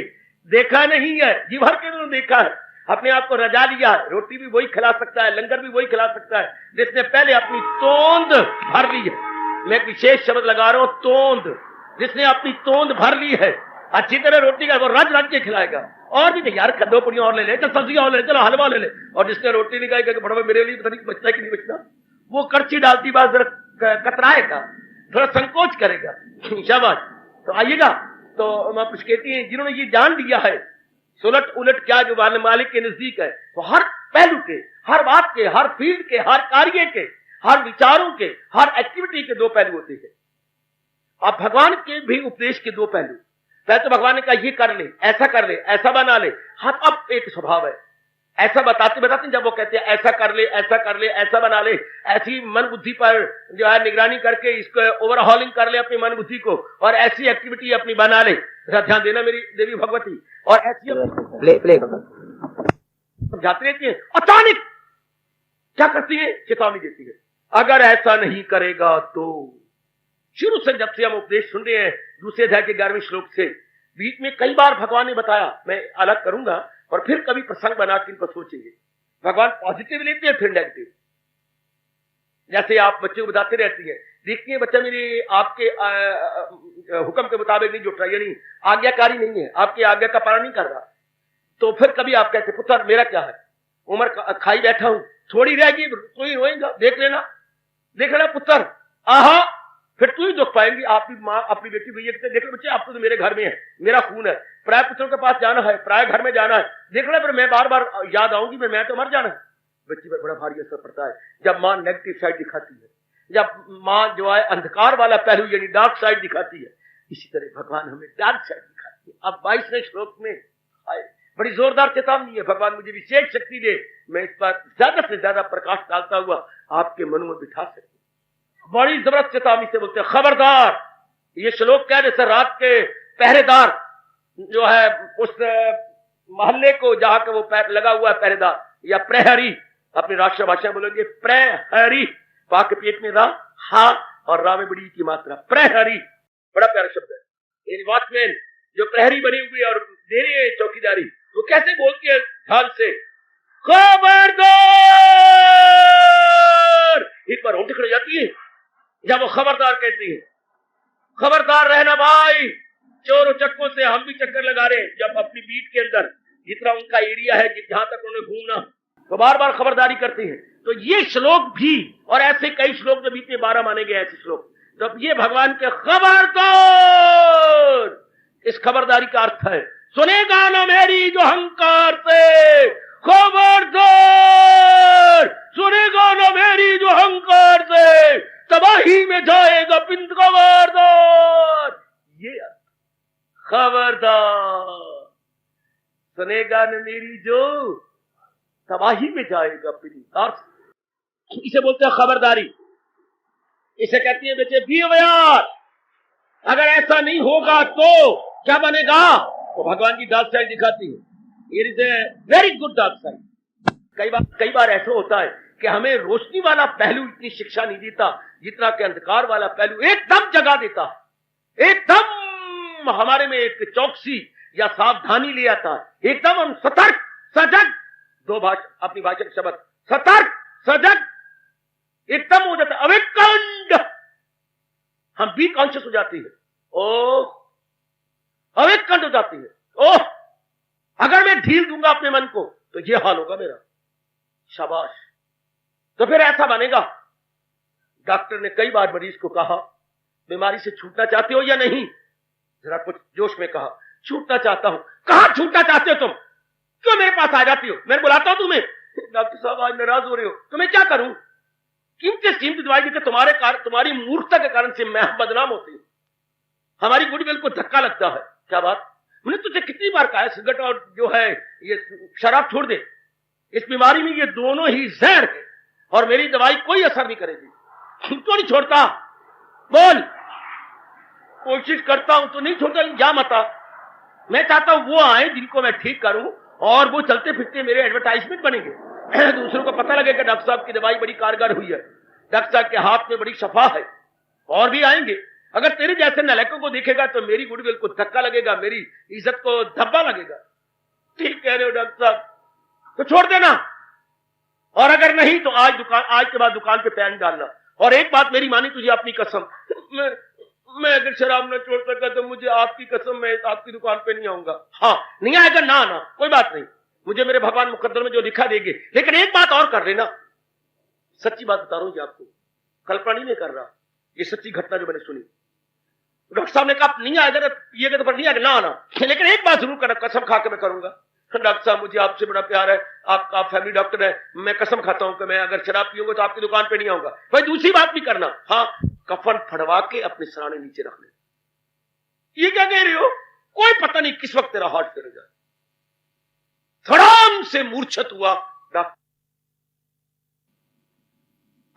Speaker 3: देखा नहीं है, जी भर के उन्होंने देखा है, अपने आप को रजा लिया है। रोटी भी वही खिला सकता है, लंगर भी वही खिला सकता है जिसने पहले अपनी तोंद भर ली है। मैं एक विशेष शब्द लगा रहा हूं, तोंद। जिसने अपनी तोंद भर ली है, अच्छी तरह रोटी का वो रज के खिलाएगा। और भी नहीं यार, कद्दू पुड़ियां और ले ले, चल सब्जियां और ले ले, चलो हलवा ले ले। और जिसने रोटी नहीं खाई, बड़ा मेरे लिए पता नहीं बचता है कि नहीं बचता, वो करची डालती बात जरा कतराएगा, थोड़ा संकोच करेगा। शाबाश। तो आइएगा, तो मैं कुछ कहती हैं, जिन्होंने ये जान लिया है सुलट उलट क्या, जो मालिक के नजदीक है, तो हर पहलू के, हर बात के, हर फील्ड के, हर कार्य के, हर विचारों के, हर एक्टिविटी के दो पहलू होते हैं। अब भगवान के भी उपदेश के दो पहलू। पहले तो भगवान ने कहा ये कर ले, ऐसा कर ले, ऐसा बना ले। हाँ, अब एक स्वभाव है, ऐसा बताते बताते जब वो कहते हैं ऐसा कर ले, ऐसा कर ले, ऐसा बना ले, ऐसी मन बुद्धि पर जो है निगरानी करके इसको ओवरहॉलिंग कर ले अपनी मन बुद्धि को, और ऐसी एक्टिविटी अपनी बना ले। ध्यान देना मेरी देवी भगवती। और ऐसी समझाती रहती है, अचानक क्या करती है? चेतावनी देती है, अगर ऐसा नहीं करेगा तो। शुरू से जब से हम उपदेश सुन रहे हैं, दूसरे अध्याय के 11वें श्लोक से, बीच में कई बार भगवान ने बताया, मैं अलग करूंगा और फिर कभी प्रसंग बना के इनको सोचेंगे। भगवान पॉजिटिव लेते हैं, फिर नेगेटिव। जैसे आप बच्चे को बताते रहती है, देखती है बच्चा मेरे आपके हुक्म के मुताबिक नहीं जुट रहा, यानी आज्ञाकारी नहीं है, आपकी आज्ञा का पालन नहीं कर रहा, तो फिर कभी आप कहते पुत्र मेरा क्या है, उम्र खाई बैठा हूं, थोड़ी रहेगी तू ही रोएगा, देख लेना पुत्र, आहा फिर तू ही दुख पाएंगी। आपकी माँ अपनी बेटी भैया कहते देख लो बच्चे आप तो मेरे घर में है, मेरा खून है, प्राय पुत्रों के पास जाना है, प्राय घर में जाना है, देख लो फिर मैं बार बार याद आऊंगी, मैं तो मर जाना है। बच्ची पर बड़ा भारी असर पड़ता है जब माँ नेगेटिव साइड दिखाती है, जब माँ जो है अंधकार वाला पहलू यानी डार्क साइड दिखाती है। इसी तरह भगवान हमें डार्क साइड दिखाती है। अब 22वें श्लोक में आए बड़ी जोरदार चेतावनी है, भगवान मुझे विशेष शक्ति दे, मैं इस पर ज्यादा से ज्यादा प्रकाश डालता हुआ आपके मनों में बिठा सकूं। बड़ी जबरदस्त चेतावनी से बोलते हैं खबरदार। ये श्लोक क्या है, जैसे रात के पहरेदार जो है उस मोहल्ले को जहां का वो लगा हुआ है पहरेदार या प्रहरी, अपनी राष्ट्रीय भाषा में बोलेंगे प्रहरी, पा के पेट में रा, हा और रा में बड़ी की मात्रा, प्रहरी बड़ा प्यारा शब्द है। वॉचमैन जो प्रहरी बने हुए और दे रहे हैं चौकीदारी, वो कैसे बोलती है ध्यान से, खबरदार। एक बार होंठ खड़ी जाती है जब वो खबरदार कहती है, खबरदार रहना भाई, चोर चक्कों से हम भी चक्कर लगा रहे हैं। जब अपनी बीट के अंदर जितना उनका एरिया है जहां तक उन्हें घूमना, तो बार बार खबरदारी करती है। तो ये श्लोक भी और ऐसे कई श्लोक जो बीते 12 माने गए ऐसे श्लोक, तो ये भगवान के खबरदार, इस खबरदारी का अर्थ है सुनेगा ना मेरी जो अहंकार से, खबरदार सुनेगा ना मेरी जो अहंकार से, तबाही में जाएगा पिंड, खबरदार। ये खबरदार सुनेगा न मेरी जो तबाही में जाएगा पिंड, इसे बोलते हैं खबरदारी। इसे कहती है बेटे बी अवेयर, अगर ऐसा नहीं होगा तो क्या बनेगा। तो भगवान की डार्क साइड दिखाती है, it is a very good dark side. कई बार ऐसा होता है कि हमें रोशनी वाला पहलू इतनी शिक्षा नहीं देता जितना कि अंधकार वाला पहलू एकदम जगा देता है, एकदम हमारे में एक चौकसी या सावधानी ले आता है, एकदम हम सतर्क सजग, दो भाषा अपनी भाषा के शब्द, सतर्क सजग एकदम हो जाता है, अवेकन्ड, हम बी कॉन्शियस हो जाती है, ओह अवेकन्ड हो जाती है, ओह अगर मैं ढील दूंगा अपने मन को तो ये हाल होगा मेरा, शाबाश। तो फिर ऐसा बनेगा। डॉक्टर ने कई बार मरीज को कहा बीमारी से छूटना चाहते हो या नहीं, जरा कुछ जोश में कहा छूटना चाहता हूं। कहां छूटना चाहते हो तुम, क्यों मेरे पास आ जाती हो, मैं बुलाता हूं तुम्हें। डॉक्टर साहब आज नाराज हो रहे हो तो मैं क्या करूं, कीमती दवाई देकर तुम्हारी मूर्खता के कारण से मैं बदनाम होती हूं, हमारी गुडविल को धक्का लगता है। क्या बात, मैंने तुझे कितनी बार कहा है सिगरेट और जो है ये शराब छोड़ दे, इस बीमारी में ये दोनों ही जहर है और मेरी दवाई कोई असर नहीं करेगी, क्यों नहीं छोड़ता बोल। कोशिश करता हूं तो नहीं छोड़ता, जा मता। मैं चाहता हूं वो आए जिनको मैं ठीक करूं और वो चलते फिरते मेरे एडवर्टाइजमेंट बनेंगे, दूसरों को पता लगेगा डॉक्टर साहब की दवाई बड़ी कारगर हुई है, डॉक्टर साहब के हाथ में बड़ी शफा है, और भी आएंगे। अगर तेरे जैसे नलायकों को देखेगा तो मेरी गुडविल को धक्का लगेगा, मेरी इज्जत को धब्बा लगेगा। ठीक कह रहे हो डॉक्टर साहब, तो छोड़ देना, और अगर नहीं तो आज के बाद दुकान पे पैन डालना। और एक बात मेरी मानी तुझे अपनी कसम, मैं अगर शराब न छोड़ सका तो मुझे आपकी कसम मैं आपकी दुकान पे नहीं आऊंगा। हाँ नहीं आएगा ना आना कोई बात नहीं, मुझे मेरे भगवान मुकद्दर में जो लिखा देंगे, लेकिन एक बात और कर लेना, सच्ची बात बता रहा हूं आपको, कल्पना नहीं कर रहा, ये सच्ची घटना जो मैंने सुनी। डॉक्टर साहब ने कहा नहीं आएगा तो पिएगा तो नहीं आएगा ना आना, लेकिन एक बात जरूर करना, कसम खा के मैं करूंगा। डॉक्टर साहब मुझे आपसे बड़ा प्यार है, आपका फैमिली डॉक्टर है, मैं कसम खाता हूं कि मैं अगर शराब पीऊंगा तो आपकी दुकान पे नहीं आऊंगा। भाई दूसरी बात भी करना, हाँ कफन फड़वा के अपने सराने नीचे रख ले। ये क्या कह रहे हो, कोई पता नहीं किस वक्त तेरा हार्ट फेल हो जाए। धड़ाम से मूर्छित हुआ डॉक्टर।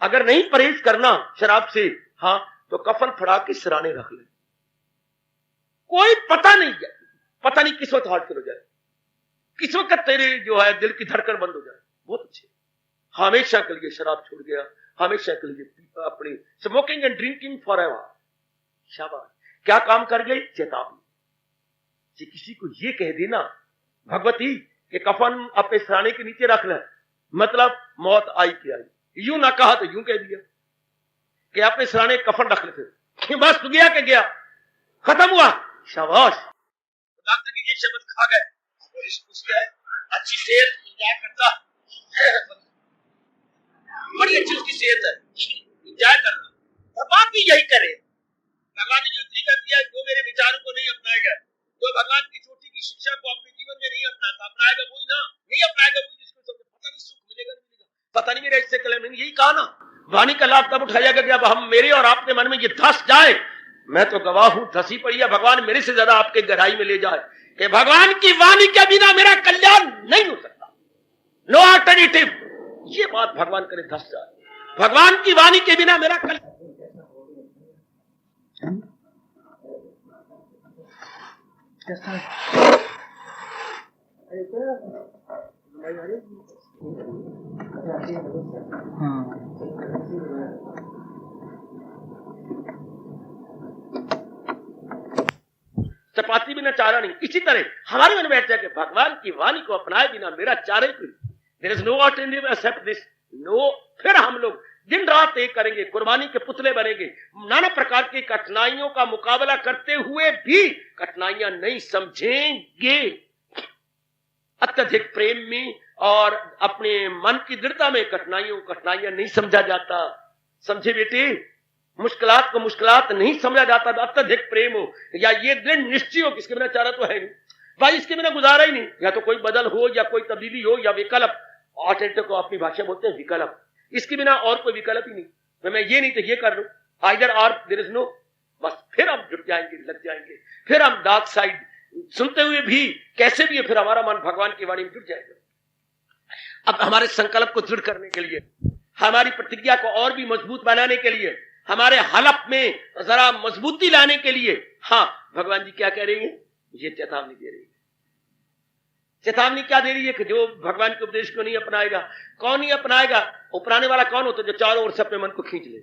Speaker 3: अगर नहीं परहेज करना शराब से, हाँ तो कफन फड़ा के सिराने रख ले, कोई पता नहीं किस वक्त हार्ट फेल हो जाए, किस वक्त तेरे जो है दिल की धड़कन बंद हो जाए। बहुत अच्छे, हमेशा के लिए शराब छोड़ गया, हमेशा के लिए अपनी स्मोकिंग एंड ड्रिंकिंग फॉरएवर। शाबाश, क्या काम कर गई, चेतावनी। किसी को ये कह देना भगवती कि कफन अपने सिराने के नीचे रख ले, मतलब मौत आई कि आई, यूं ना कहा तो यूं कह दिया कि अपने सिराने कफन रख लेते, बस गया कि गया, खत्म हुआ। शाबाश, डॉक्टर के ये शब्द खा गए, पुलिस पूछता है, अच्छी सेहत, एंजॉय करता, बड़ी अच्छी उसकी सेहत है, एंजॉय करता। भगवान भी यही करे। भगवान ने जो तरीका दिया, जो मेरे विचारों को नहीं अपनाएगा, जो भगवान की चोटी की शिक्षा को अपने जीवन में नहीं अपनाता, अपनाएगा वही ना, नहीं अपनाएगा वही जिसको पता नहीं सुख मिलेगा नहीं मिलेगा, पता नहीं मेरा इससे कलम नहीं। यही कहा ना, वाणी का लाभ तब उठाया गया कि अब हम मेरे और आपके मन में ये धस जाए, मैं तो गवाह हूं, धसी पड़ी है, भगवान मेरे से ज्यादा आपके गहराई में ले जाए कि भगवान की वाणी के बिना मेरा कल्याण नहीं हो सकता, नो अल्टरनेटिव। ये बात भगवान करे धस जाए, भगवान की वाणी के बिना मेरा कल्याण। चपाती बिना चारा नहीं। इसी तरह हमारे मन में बैठ जाए कि भगवान की वाणी को अपनाए बिना मेरा चारा ही, there is no alternative except this, no. फिर हम लोग दिन रात एक करेंगे, कुर्बानी के पुतले बनेंगे, नाना प्रकार की कठिनाइयों का मुकाबला करते हुए भी कठिनाइयां नहीं समझेंगे। अत्यधिक प्रेम में और अपने मन की दृढ़ता में कठिनाइयां नहीं समझा जाता। समझे बेटे, मुश्किलात को मुश्किलात नहीं समझा जाता। अत्यधिक प्रेम हो या ये दृढ़ निश्चय हो, किसके बिना चारा तो है नहीं भाई, इसके बिना गुजारा ही नहीं। या तो कोई बदल हो या कोई तब्दीली हो या विकल्प, ऑल्टरनेटिव को अपनी भाषा बोलते हैं विकल्प, इसके बिना और कोई विकल्प ही नहीं। तो मैं ये नहीं तो ये कर लूं, आइदर और देयर इज नो, बस फिर हम जुट जाएंगे, लग जाएंगे, फिर हम डार्क साइड सुनते हुए भी कैसे भी है, फिर हमारा मन भगवान की वाणी में जुट जाएगा। अब हमारे संकल्प को दृढ़ करने के लिए, हमारी प्रतिज्ञा को और भी मजबूत बनाने के लिए, हमारे हलफ में जरा मजबूती लाने के लिए, हाँ भगवान जी क्या कह रही है, ये चेतावनी दे रही है। चेतावनी क्या दे रही है कि जो भगवान के उपदेश को नहीं अपनाएगा, कौन नहीं अपनाएगा, अपनाने वाला कौन होता है, जो चारों ओर से अपने मन को खींच ले।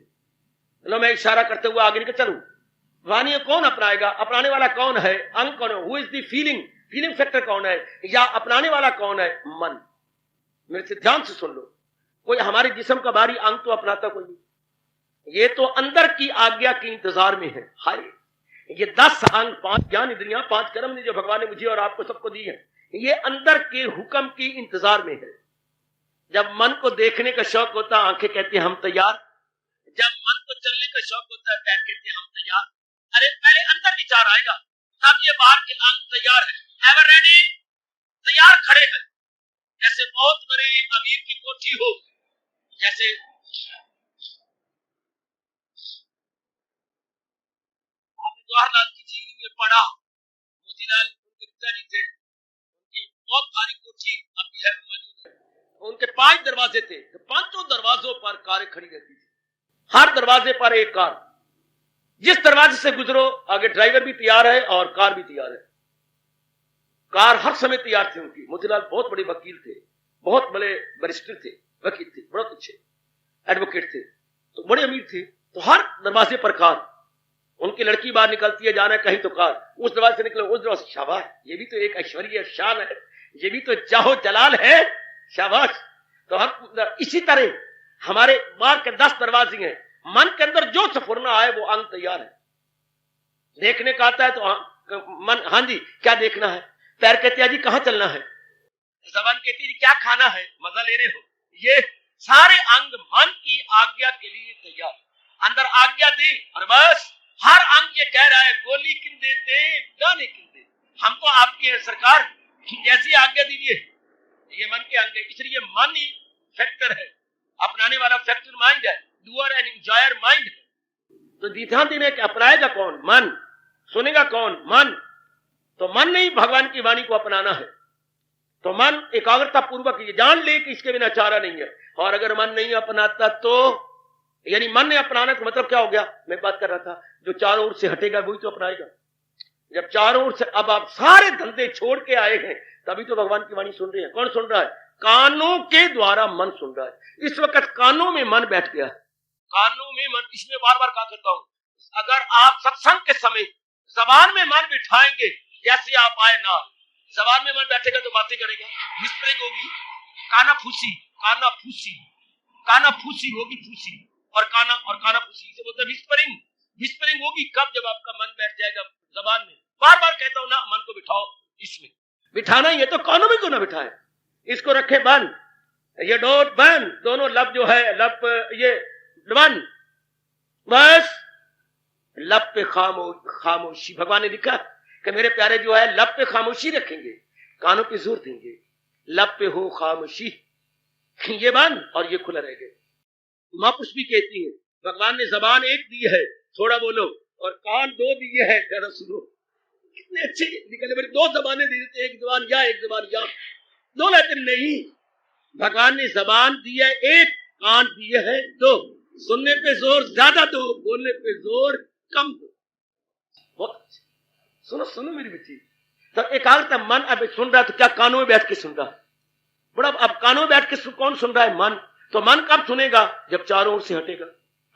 Speaker 3: लो मैं इशारा करते हुए आगे निकल चलूं, वाणी कौन अपनाएगा, अपनाने वाला कौन है, अंग कौन है, who is the feeling factor कौन है, या अपनाने वाला कौन है, मन। मेरे से ध्यान से सुन लो, कोई हमारे जिस्म का बाहरी अंग तो अपनाता कोई नहीं, ये तो अंदर की आज्ञा के इंतजार में है। हाय, ये 10 अंग, 5 ज्ञान इंद्रियां, 5 कर्म ने जो भगवान ने मुझे और आपको सबको दी है, ये अंदर के हुक्म की इंतजार में है। जब मन को देखने का शौक होता है, आंखें कहती हैं हम तैयार। जब मन को चलने का शौक होता है, पैर कहते हैं हम तैयार। अरे पहले अंदर विचार आएगा, तब ये बाहर के अंग तैयार है, एवर रेडी, तैयार खड़े हैं। जैसे बहुत बड़े अमीर की कोठी हो, जैसे आपने जवाहरलाल की जीवनी में पढ़ा, मोतीलाल उनके पिताजी थे, उनकी बहुत भारी कोठी अब भी है, मौजूद है। उनके 5 दरवाजे थे, 5 दरवाजों पर कारें खड़ी रहती थी, हर दरवाजे पर एक कार। जिस दरवाजे से गुजरो आगे ड्राइवर भी तैयार है और कार भी तैयार है। कार हर समय तैयार थी उनकी। मोतीलाल बहुत बड़े वकील थे, बहुत बड़े बैरिस्टर थे, वकील थे, बहुत अच्छे एडवोकेट थे, तो बड़े अमीर थे। तो हर दरवाजे पर कार, उनकी लड़की बाहर निकलती है, जाना कहीं तो कार, उस दरवाजे से निकले उस दरवाजे, शाबाश, ये भी तो एक ऐश्वर्य शान है, ये भी तो जाहो जलाल है, शाबाश। तो हर इसी तरह हमारे बाहर के 10 दरवाजे हैं, मन के अंदर जो सफुरना आए वो अंग तैयार है। देखने का आता है तो मन, हाँ जी क्या देखना है, पैर कहते हैं जी कहां चलना है, जबान कहती है क्या खाना है, मजा लेने हो। ये सारे अंग मन की आज्ञा के लिए तैयार, अंदर आज्ञा दी और बस हर अंग ये कह रहा है गोली किन देते गाने किन दे, हमको आपकी सरकार जैसी आज्ञा दीजिए। ये मन के अंग है, इसलिए मन ही फैक्टर है, अपनाने वाला फैक्टर माइंड है, डूअर एंड एंजॉयर माइंड है। तो ध्यान देने के अपनाएगा कौन, मन, सुनेगा कौन, मन। तो मन नहीं भगवान की वाणी को अपनाना है, तो मन एकाग्रता पूर्वक ये जान ले कि इसके बिना चारा नहीं है। और अगर मन नहीं अपनाता तो, यानी मन ने अपनाना तो मतलब क्या हो गया, मैं बात कर रहा था, जो चारों ओर से हटेगा वही तो अपनाएगा। जब चारों ओर से अब आप सारे धंधे छोड़ के आए हैं, तभी तो भगवान की वाणी सुन रहे हैं। कौन सुन रहा है, कानों के द्वारा मन सुन रहा है। इस वक्त कानों में मन बैठ गया है, कानों में मन। इसमें बार बार कहा करता हूं, अगर आप सत्संग के समय जबान में मन बिठाएंगे, जैसे आप आए ना, जबान में मन बैठेगा तो बातें करेगा, विस्परिंग होगी, काना फूसी, काना फूसी, काना फूसी होगी, फूसी और काना फूसी, इसे बोलते हैं विस्परिंग। विस्परिंग होगी कब, जब आपका मन बैठ जाएगा जबान में। बार बार कहता हूं ना, मन को बिठाओ इसमें, बिठाना ही है तो कानों में क्यों ना बिठाए, इसको रखे बंद, ये डोर बंद, दोनों लब जो है लब ये बंद, बस लब पे खामोशी। भगवान ने लिखा कि मेरे प्यारे जो है लब पे खामोशी रखेंगे, कानों पे जोर देंगे, लब पे हो खामोशी, ये बंद और ये खुला रहेगा। महापुरुष भी कहती है भगवान ने जबान एक दी है थोड़ा बोलो, और कान दो दिए हैं जरा सुनो। कितने अच्छे निकले, मेरे दो जबानें दी थी, एक जबान या, दो लेकिन नहीं, भगवान ने जबान दी है एक, कान दिए है दो, सुनने पे जोर ज्यादा दो, बोलने पे जोर कम दो। बहुत अच्छे, सुनो मेरी बच्ची। तो एकाग्रता, मन अब सुन रहा है तो क्या कानों में बैठ के सुन रहा है? बड़ा अब कानों में बैठ के कौन सुन रहा है? मन। तो मन कब सुनेगा? जब चारों ओर से हटेगा।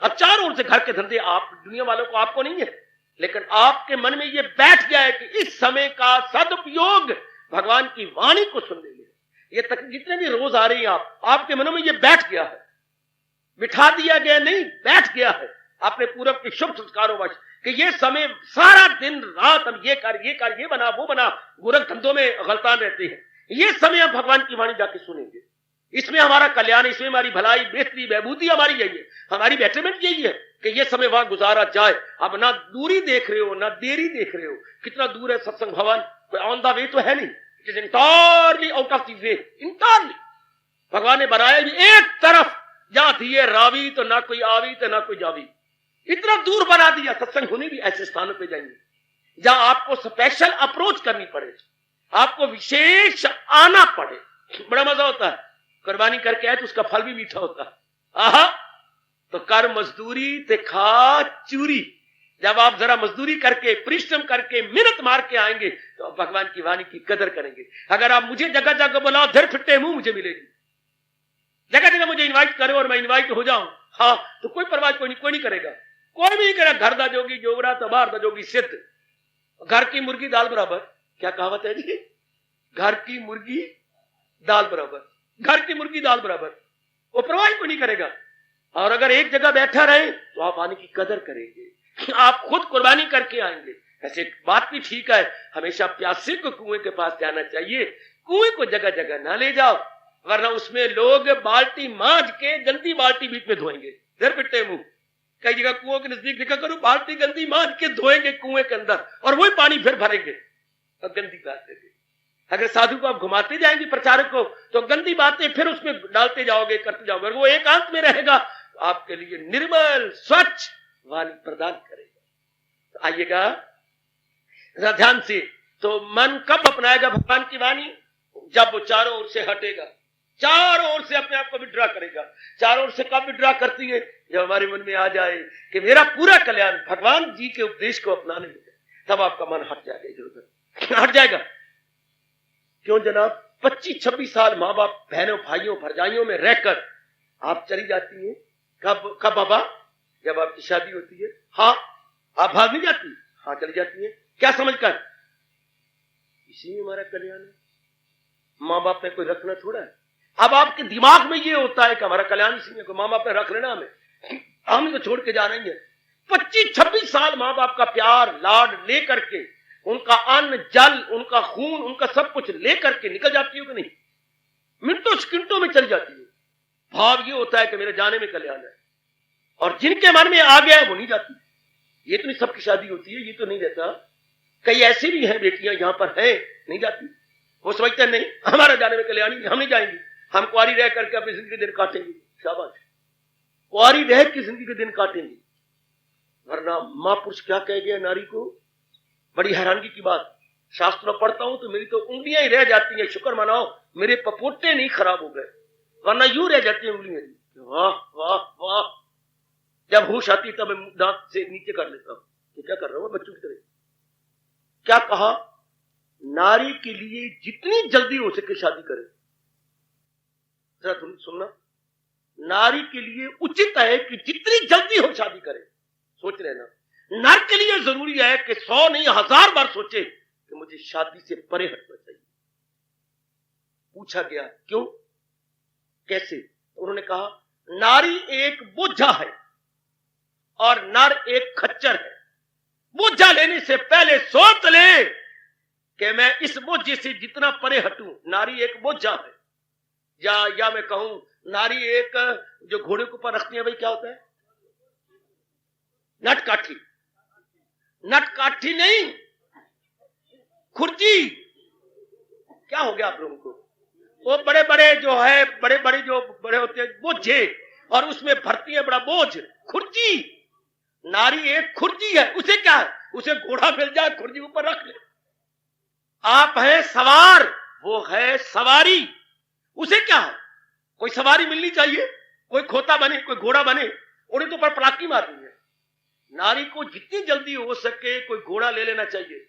Speaker 3: अब चारों ओर से घर के धंधे, आप दुनिया वालों को आपको नहीं है, लेकिन आपके मन में ये बैठ गया है कि इस समय का सदुपयोग भगवान की वाणी को सुनने में। ये तक जितने भी रोज आ रही हैं आपके मनों में ये बैठ गया है, बिठा दिया गया नहीं, बैठ गया है अपने पूर्व के शुभ संस्कारों वश कि ये समय सारा दिन रात हम ये कर ये बना वो बना, गोरख धंधों में गलतान रहते हैं। ये समय हम भगवान की वाणी जाके सुनेंगे, इसमें हमारा कल्याण, इसमें हमारी भलाई बेहतरी बहबूदी हमारी यही है, हमारी बेटरमेंट यही है कि ये समय वहां गुजारा जाए। अब ना दूरी देख रहे हो ना देरी देख रहे हो, कितना दूर है सत्संग भवन, कोई ऑन द वे तो है नहीं, it is entirely out of the way, entirely. भगवान ने बनाया भी एक तरफ, जहां दिए रावी तो ना कोई आवी तो ना कोई जावी, इतना दूर बना दिया। सत्संग होने भी ऐसे स्थानों पे जाएंगे जहां आपको स्पेशल अप्रोच करनी पड़े, आपको विशेष आना पड़े, बड़ा मजा होता है। कुर्बानी करके आए तो उसका फल भी मीठा होता है। आहा, तो कर मजदूरी ते खा चूरी। जब आप जरा मजदूरी करके परिश्रम करके मेहनत मार के आएंगे तो आप भगवान की वाणी की कदर करेंगे। अगर आप मुझे जगह जगह बुलाओ, धर फिट्टे मुंह मुझे मिलेगी, जगह जगह मुझे इनवाइट करो और मैं इनवाइट हो जाऊं, हाँ तो कोई परवाह कोई नहीं करेगा, कोई भी नहीं करेगा। घर दा जोगी जोगड़ा तो बाहर दा जोगी सिद्ध, घर की मुर्गी दाल बराबर, क्या कहावत है जी? घर की मुर्गी दाल बराबर, घर की मुर्गी दाल बराबर, वो परवाह कोई नहीं करेगा। और अगर एक जगह बैठा रहे तो आप आने की कदर करेंगे, आप खुद कुर्बानी करके आएंगे। ऐसे बात भी ठीक है, हमेशा प्यासे को कुएं के पास जाना चाहिए, कुएं को जगह जगह ना ले जाओ, वरना उसमें लोग बाल्टी मांझ के गंदी बाल्टी बीच में धोएंगे, डर पिटते मुंह। कई जगह कुओं के नजदीक देखा करो, बाल्टी गंदी मांझ के धोएंगे कुएं के अंदर, और वही पानी फिर भरेंगे और गंदी बात देंगे। अगर साधु को आप घुमाते जाएंगे प्रचारक को, तो गंदी बातें फिर उसमें डालते जाओगे, करते जाओगे, वो एकांत में रहेगा तो आपके लिए निर्मल स्वच्छ वाणी प्रदान करेगा। तो आइएगा ध्यान से। तो मन कब अपनाएगा भगवान की वाणी? जब वो चारों ओर से हटेगा, चारों ओर से अपने आप को विड्रॉ करेगा। चारों ओर से कब विड्रॉ करती है? जब हमारे मन में आ जाए कि मेरा पूरा कल्याण भगवान जी के उपदेश को अपनाने में, तब आपका मन हट जाएगा, इधर उधर हट जाएगा। क्यों जनाब? 25-26 साल माँ बाप बहनों भाइयों भरजाइयों में रहकर आप चली जाती हैं। कब बाबा? जब आपकी शादी होती है। हाँ, आप भाग नहीं जाती? हाँ, चली जाती है। क्या समझकर? इसी में हमारा कल्याण है, माँ बाप ने कोई रखना थोड़ा है। अब आपके दिमाग में ये होता है कि हमारा कल्याण इसी में, कोई माँ बाप ने रख लेना हमें, हम तो छोड़ के जा रहे हैं। 25-26 साल माँ बाप का प्यार लाड लेकर के, उनका अन्न जल, उनका खून, उनका सब कुछ लेकर के निकल जाती हो कि नहीं? मिनटों सेकंडों में चली जाती है। भाव ये होता है कि मेरे जाने में कल्याण है, और जिनके मन में आ गया वो नहीं जाती। ये तो नहीं सबकी शादी होती है, ये तो नहीं रहता। कई ऐसी भी हैं बेटियां यहां पर हैं, नहीं जाती। वो समझते नहीं हमारा जाने में कल्याण नहीं, हम नहीं जाएंगे, हम कुआरी रह करके अपनी जिंदगी के दिन काटेंगे। शाबाश, कुआरी रह के जिंदगी के दिन काटेंगे। वरना महापुरुष क्या कह गया नारी को? बड़ी हैरानगी की बात, शास्त्र में पढ़ता हूं तो मेरी तो उंगलियां ही रह जाती हैं, शुक्र मनाओ मेरे पपोटे नहीं खराब हो गए, वरना यूं रह जाती है उंगली मेरी। वाह वाह वाह, जब होश आती तब मैं दांत से नीचे कर लेता हूं। तो क्या कर रहा हूं बच्चों की तरह? क्या कहा? नारी के लिए जितनी जल्दी हो सके शादी करे। जरा तुम सुनना, नारी के लिए उचित है कि जितनी जल्दी हो शादी करे। सोच रहे ना, नर के लिए जरूरी है कि 100 नहीं 1000 बार सोचे कि मुझे शादी से परे हटना चाहिए। पूछा गया क्यों, कैसे? उन्होंने कहा नारी एक बोझा है और नर एक खच्चर है। बोझा लेने से पहले सोच ले कि मैं इस बोझे से जितना परे हटूं। नारी एक बोझा है, या मैं कहूं नारी एक जो घोड़े के ऊपर रखती है, भाई क्या होता है? नटकाठी। नटकाठी नहीं, खुर्जी। क्या हो गया आप लोगों को? वो बड़े बड़े जो है, बड़े बड़े जो बड़े होते हैं बोझे, और उसमें भरती है बड़ा बोझ, खुर्जी। नारी एक खुर्जी है। उसे क्या है? उसे घोड़ा मिल जाए, खुर्जी ऊपर रख ले। आप है सवार, वो है सवारी। उसे क्या है? कोई सवारी मिलनी चाहिए, कोई खोता बने, कोई घोड़ा बने, उन्हें तो पर पलाकी मारनी है। नारी को जितनी जल्दी हो सके कोई घोड़ा ले लेना चाहिए,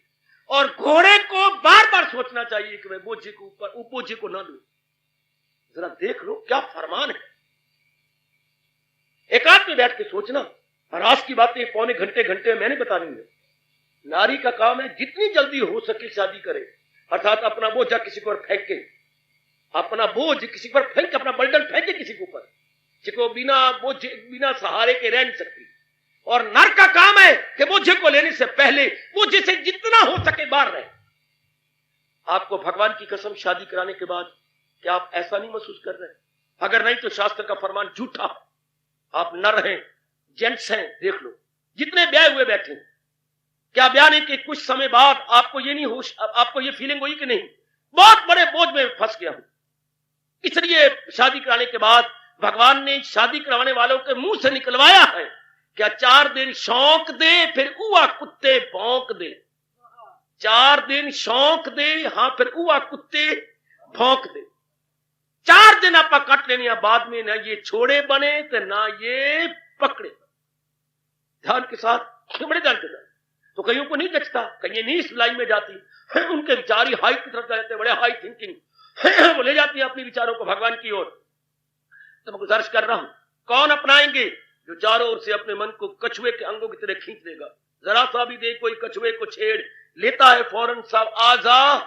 Speaker 3: और घोड़े को बार बार सोचना चाहिए कि मैं बोझे को ऊपर बोझे को ना लूं। जरा देख लो क्या फरमान है। एकांत में बैठ के सोचना, और आज की बातें पौने घंटे घंटे मैंने बतानी है। नारी का काम है जितनी जल्दी हो सके शादी करे, अर्थात अपना बोझा किसी पर फेंक के, अपना बोझ किसी पर फेंक, अपना बर्डन फेंके किसी के ऊपर, जिसको बिना बोझे बिना सहारे के रह नहीं सकती। और नर का काम है कि बोझे को लेने से पहले बोझे से जितना हो सके बाहर रहे। आपको भगवान की कसम शादी कराने के बाद क्या आप ऐसा नहीं महसूस कर रहे? अगर नहीं तो शास्त्र का फरमान झूठा। आप नर हैं, जेंट्स हैं, देख लो जितने ब्याह हुए बैठे, क्या ब्याह नहीं कि कुछ समय बाद आपको ये नहीं हो, आपको ये फीलिंग हुई कि नहीं बहुत बड़े बोझ में फंस गया हूं। इसलिए शादी कराने के बाद भगवान ने शादी कराने वालों के मुंह से निकलवाया है, क्या 4 दिन शौक दे फिर उआ कुत्ते भौंक दे। 4 दिन शौक दे, हां, फिर उआ कुत्ते भौंक दे। 4 दिन आप कट लेनी, बाद में ना ये छोड़े बने तो ना ये पकड़े। ध्यान के साथ, बड़े ध्यान के साथ। तो कईयों को नहीं जचता, कहीं नहीं इस लाइन में जाती, उनके विचार ही हाई की तरफ जाते, बड़े हाई थिंकिंग, वो ले जाती है अपने विचारों को भगवान की ओर। तो मैं गुजारिश कर रहा हूं, कौन अपनाएंगे जो चारों ओर से अपने मन को कछुए के अंगों की तरह खींच देगा। जरा सा भी दे कोई कछुए को छेड़ लेता है फौरन सब आजा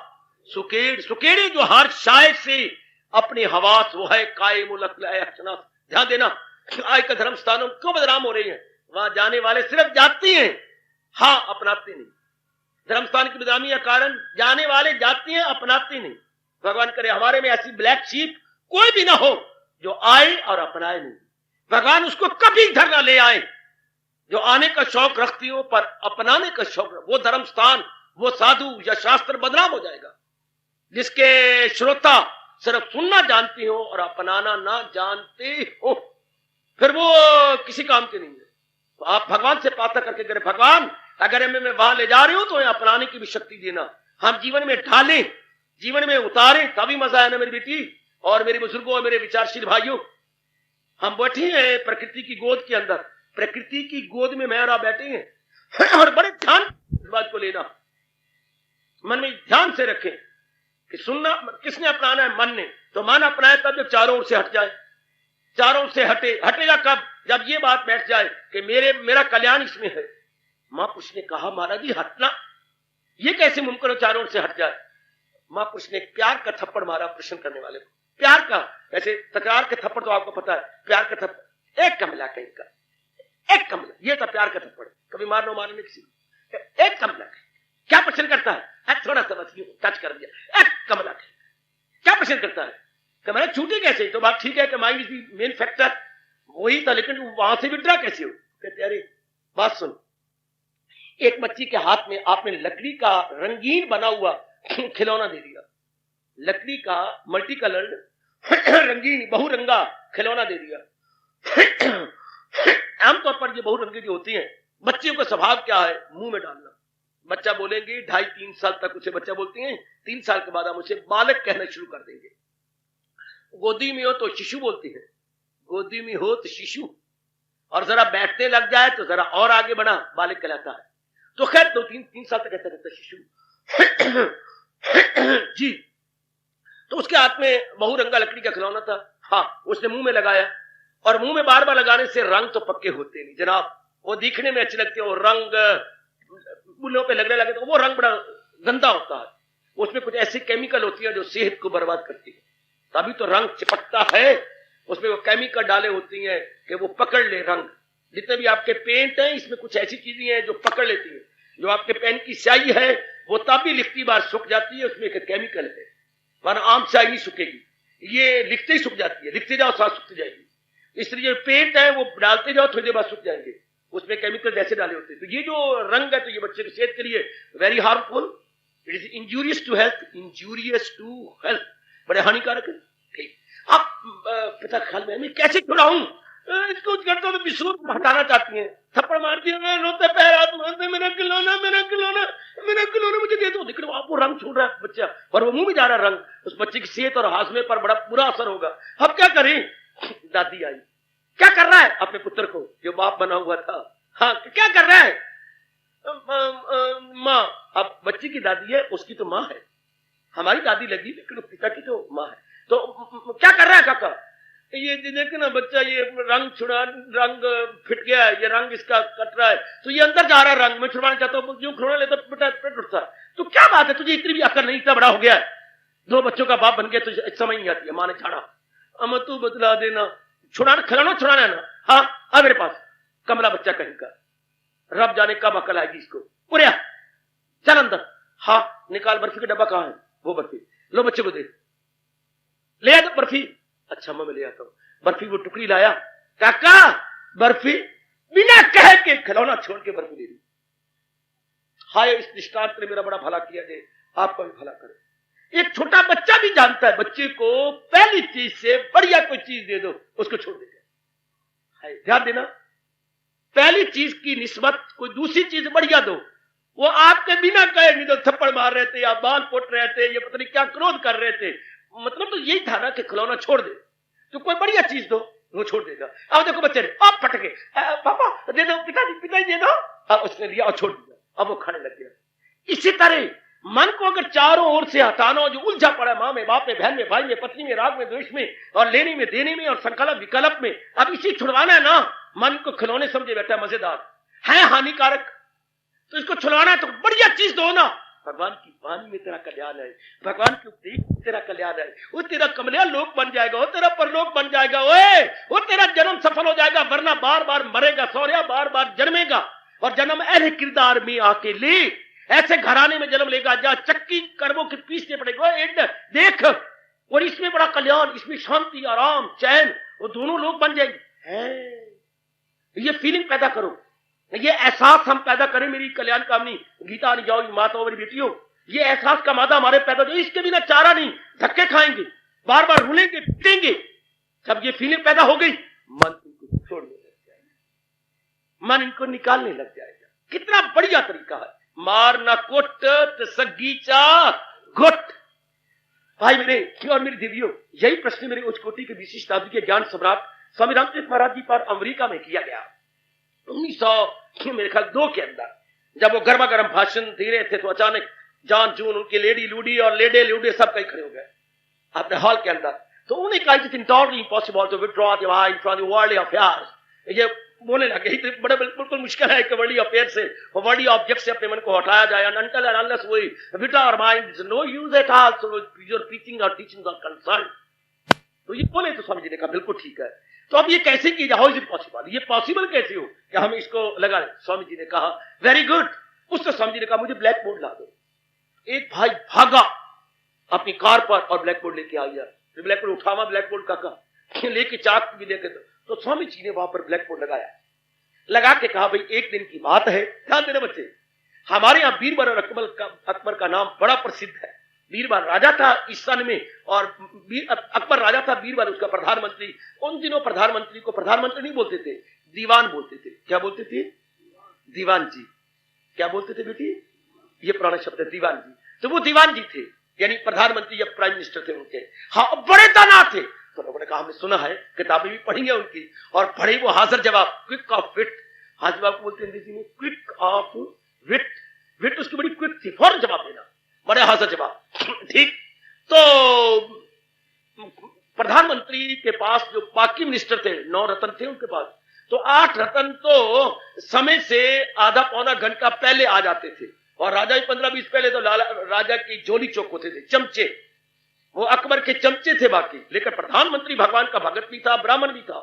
Speaker 3: सुकेड़। सुकेड़ी जो हर शायद से अपनी हवास, वो है काय मुलक लायना। ध्यान देना, आज के धर्म स्थानों में क्यों बदनाम हो रही है? वहां जाने वाले सिर्फ जाती हैं, हां अपनाते नहीं। धर्मस्थान की बदनामी का कारण जाने वाले जाती हैं, अपनाते नहीं। भगवान करे हमारे में ऐसी ब्लैक शीप कोई भी ना हो जो आए और अपनाए नहीं। भगवान उसको कभी इधर ना ले आए जो आने का शौक रखती हो पर अपनाने का शौक। वो धर्म स्थान, वो साधु या शास्त्र बदनाम हो जाएगा जिसके श्रोता सिर्फ सुनना जानती हो और अपनाना ना जानते हो, फिर वो किसी काम के नहीं है। तो आप भगवान से प्रार्थना करके करें, भगवान अगर मैं वहां ले जा रही हूं तो अपनाने की भी शक्ति देना, हम जीवन में ढालें, जीवन में उतारें, तभी मजा है ना मेरी बेटी और मेरे बुजुर्गों और मेरे विचारशील भाइयों। हम बैठे हैं प्रकृति की गोद के अंदर, प्रकृति की गोद में मैं और आप बैठे हैं, और बड़े ध्यान इस बात को लेना, मन में ध्यान से रखें कि सुनना किसने अपनाना है? मन ने। तो मन अपनाए तब जब चारों ओर से हट जाए, चारों से हटेगा कब? जब ये बात बैठ जाए कि मेरा कल्याण इसमें है। महापुरुष ने कहा महाराज जी हटना ये कैसे मुमकिन हो चारों ओर से हट जाए? महापुरुष ने प्यार का थप्पड़ मारा प्रश्न करने वाले को। प्यार का, ऐसे तकरार के थप्पड़ तो आपको पता है, प्यार का थप्पड़ एक कमला कहीं का, एक कमला, ये था प्यार का थप्पड़। कभी मारना मारने किसी एक कमला क्या प्रश्न करता है? थोड़ा सा बस टच कर दिया, एक कमला क्या प्रश्न करता है? कि मैंने छूटी कैसे? तो बात ठीक है कि mind is the main factor, वही था, लेकिन वहां से विड्रा कैसे हो? कहते अरे बात सुन, एक बच्ची के हाथ में आपने लकड़ी का रंगीन बना हुआ खिलौना दे दिया, लकड़ी का मल्टी कलर्ड रंगीन बहुरंगा खिलौना दे दिया। आमतौर पर ये बहुरंगी जो होती हैं, बच्चियों का स्वभाव क्या है? मुंह में डालना। बच्चा बोलेंगे 2.5-3 साल तक उसे बच्चा बोलती हैं, 3 साल के बाद हम उसे बालक कहना शुरू कर देंगे। गोदी में हो तो शिशु बोलती है, गोदी में हो तो शिशु, और जरा बैठने लग जाए तो जरा और आगे बढ़ा बालक कहलाता है। तो खैर 2-3 साल तक ऐसा रहता है शिशु। जी, तो उसके हाथ में बहुरंगा लकड़ी का खिलौना था, हाँ उसने मुंह में लगाया, और मुंह में बार बार लगाने से रंग तो पक्के होते नहीं जनाब, वो दिखने में अच्छे लगते हैं, वो रंग बुलों पे लगने लगे तो वो रंग बड़ा गंदा होता है, उसमें कुछ ऐसी केमिकल होती है जो सेहत को बर्बाद करती है, तभी तो रंग चिपकता है, उसमें वो केमिकल डाले होती हैं कि वो पकड़ ले रंग। जितने भी आपके पेंट हैं इसमें कुछ ऐसी चीजें हैं जो पकड़ लेती हैं, जो आपके पेन की स्याही है वो तब भी लिखती बार सूख जाती है, उसमें एक केमिकल है, वरना आम स्याही नहीं सूखेगी, ये लिखते ही सूख जाती है, लिखते जाओ साथ सूखती जाएगी। इसलिए जो पेंट है वो डालते जाओ, थोड़ी देर बाद सूख जाएंगे, उसमें केमिकल जैसे डाले होते हैं। तो ये जो रंग है तो ये बच्चे की सेहत के लिए very harmful, it is injurious to health, injurious to health, बड़े हानिकारक है। ठीक, अब पिता ख्याल में मैं कैसे छुड़ाऊं इसको, करता तो विश्व हटाना चाहती है, थप्पड़ मारती है, रोते पैर हाथ मारते, मेरा खिलौना मेरा खिलौना मेरा खिलौना मुझे दे दो। लेकिन आपको रंग छोड़ रहा है बच्चा, और वो मुंह में जा रहा है रंग, उस बच्चे की सेहत और हाजमे पर बड़ा बुरा असर होगा। अब क्या करें? दादी आई, क्या कर रहा है अपने पुत्र को जो बाप बना हुआ था, हाँ क्या कर रहा है? माँ, अब बच्चे की दादी है, उसकी तो माँ है, हमारी दादी लगी लेकिन पिता की तो माँ है, तो क्या कर रहा है काका? ये देखे ना बच्चा, ये रंग छुड़ा, रंग फिट गया है, ये रंग इसका कट रहा है, तो ये अंदर जा रहा है रंग, मैं छुड़वाना चाहता हूँ, जो खिलौना लेता बेटा पेट उठता है। तो क्या बात है, तुझे इतनी भी अकल नहीं, इतना बड़ा हो गया है, 2 बच्चों का बाप बन गया, तुझे समझ नहीं आती है। माँ ने छाड़ा, अम्मा तू बतला देना, छुड़ाना खिलौना छुड़ाना है ना, हाँ आ मेरे पास, कमला बच्चा कहीं का, रब जाने कब अकल आएगी इसको। पुरिया चल अंदर, हाँ निकाल, बर्फी का डब्बा कहाँ है? वो बर्फी लो, बच्चे को दे, ले आ बर्फी। अच्छा मैं ले आता हूं बर्फी, वो टुकड़ी लाया, काका बर्फी, बिना कहे के खिलौना छोड़ के बर्फी दे दी। हाय इस दृष्टांत ने मेरा बड़ा भला किया, जे आपका भी भला करे। एक छोटा बच्चा भी जानता है, बच्चे को पहली चीज से बढ़िया कोई चीज दे दो, उसको छोड़ देगा। हाय ध्यान देना, पहली चीज की निस्बत कोई दूसरी चीज बढ़िया दो, वो आपके बिना कहे नहीं तो थप्पड़ मार रहे थे या बाल पोट रहे थे, ये पता नहीं क्या क्रोध कर रहे थे, मतलब तो यही था ना कि खिलौना छोड़ दे, तो कोई बढ़िया चीज दो वो छोड़ देगा। अब देखो बच्चे ने आप फटके, पापा दे दो, पिताजी दे दो, अब उसने लिया और छोड़ दिया, अब वो खाने लग गया। इसी तरह मन को अगर चारों ओर से हटाना हो, जो उलझा पड़ा है माँ में, बाप में, बहन में, भाई में, पत्नी में, राग में, द्वेष में, और लेने में, देने में, और संकल्प विकल्प में, अब इसी छुड़वाना है ना। मन को खिलौने समझे बैठा, मजेदार है, हानिकारक, तो इसको छुड़वाना है तो बढ़िया चीज दो ना। भगवान की वाणी में तेरा कल्याण है, भगवान के उपदेश में तेरा कल्याण है, वो तेरा कमलिया लोक बन जाएगा, वो तेरा परलोक बन जाएगा, ओए वो तेरा जन्म सफल हो जाएगा, वरना बार बार मरेगा सौर्या, बार बार जन्मेगा, और जन्म ऐसे किरदार में आके ले, ऐसे घराने में जन्म लेगा जहां चक्की कर्मों के पीछे पड़ेगा। देख, और इसमें बड़ा कल्याण, इसमें शांति, आराम, चैन, वो दोनों लोग बन जाएंगे। ये फीलिंग पैदा करो, ये एहसास हम पैदा करें। मेरी कल्याण कामनी गीता आने जाओ माताओं मेरी बेटियों, ये एहसास का मादा हमारे पैदा हो, इसके बिना चारा नहीं, धक्के खाएंगे, बार बार रुलेंगे, पीटेंगे। जब ये फीलिंग पैदा हो गई, मन इनको छोड़ने लग जाएगा, मन इनको निकालने लग जाएगा। कितना बढ़िया तरीका है, मारना कुट सगीचा घुट। भाई मेरे और मेरी देवियों, यही प्रश्न मेरे उच्च कोटि के विशिष्ट आदि के ज्ञान सम्राट स्वामी रामचंद्र महाराज जी पर अमेरिका में किया गया 1900 मेरे ख्याल 2 के अंदर। जब वो गर्मा गर्म भाषण दे रहे थे तो अचानक जान जून उनके लेडी लूडी और लेडे लूडे सब कहीं खड़े हो गए अपने हॉल के अंदर। तो उन्होंने कहा इट इज इंटॉर्टली impossible to withdraw your mind from the worldly affairs. ये बोलने लगे बड़े बिल्कुल मुश्किल है कि वर्ल्डली अफेयर से और वर्ल्डली ऑब्जेक्ट से अपने मन को हटाया जाए। Until and unless we withdraw our mind is no use at all so your teaching और टीचिंग आर कंसर्न। तो ये बोले तो स्वामी जी ने कहा बिल्कुल ठीक है। तो अब ये कैसे किया जाए, हाउ इज इट पॉसिबल, ये पॉसिबल कैसे हो कि हम इसको लगा लें। स्वामी जी ने कहा वेरी गुड। उससे स्वामी जी ने कहा मुझे ब्लैक बोर्ड ला दो। एक भाई भागा अपनी कार पर और ब्लैक बोर्ड लेके आ गया। ब्लैक बोर्ड उठावा, ब्लैक बोर्ड का लेके चाक भी लेके तो स्वामी जी ने वहां पर ब्लैक बोर्ड लगाया, लगा के कहा भाई एक दिन की बात है, ध्यान देना बच्चे, हमारे यहाँ बीरबल और अकबर का नाम बड़ा प्रसिद्ध है। बीरबल राजा था इस सन में और अकबर राजा था, बीरबल उसका प्रधानमंत्री। उन दिनों प्रधानमंत्री को प्रधानमंत्री नहीं बोलते थे, दीवान बोलते थे। क्या बोलते थे? दीवान जी। क्या बोलते थे बेटी? ये पुराना शब्द है दीवान जी। तो वो दीवान जी थे, यानी प्रधानमंत्री या प्राइम मिनिस्टर थे उनके। हाँ, बड़े दाना थे। तो लोगों ने कहा हमने सुना है, किताबें भी पढ़ी है उनकी, और पढ़े वो हाजिर जवाब, क्विक ऑफ विट। हाजिर जवाब बोलते अंग्रेजी में क्विक ऑफ विट। विट उसकी बड़ी क्विक थी, फौरन जवाब देना, बड़े हाजिर जवाब। ठीक। तो प्रधानमंत्री के पास जो बाकी मिनिस्टर थे, 9 रत्न थे उनके पास, तो 8 रत्न तो समय से आधा पौना घंटा पहले आ जाते थे, और राजा 15-20 पहले तो राजा की जोली चौक होते थे, चमचे, वो अकबर के चमचे थे बाकी। लेकिन प्रधानमंत्री भगवान का भगत भी था, ब्राह्मण भी था,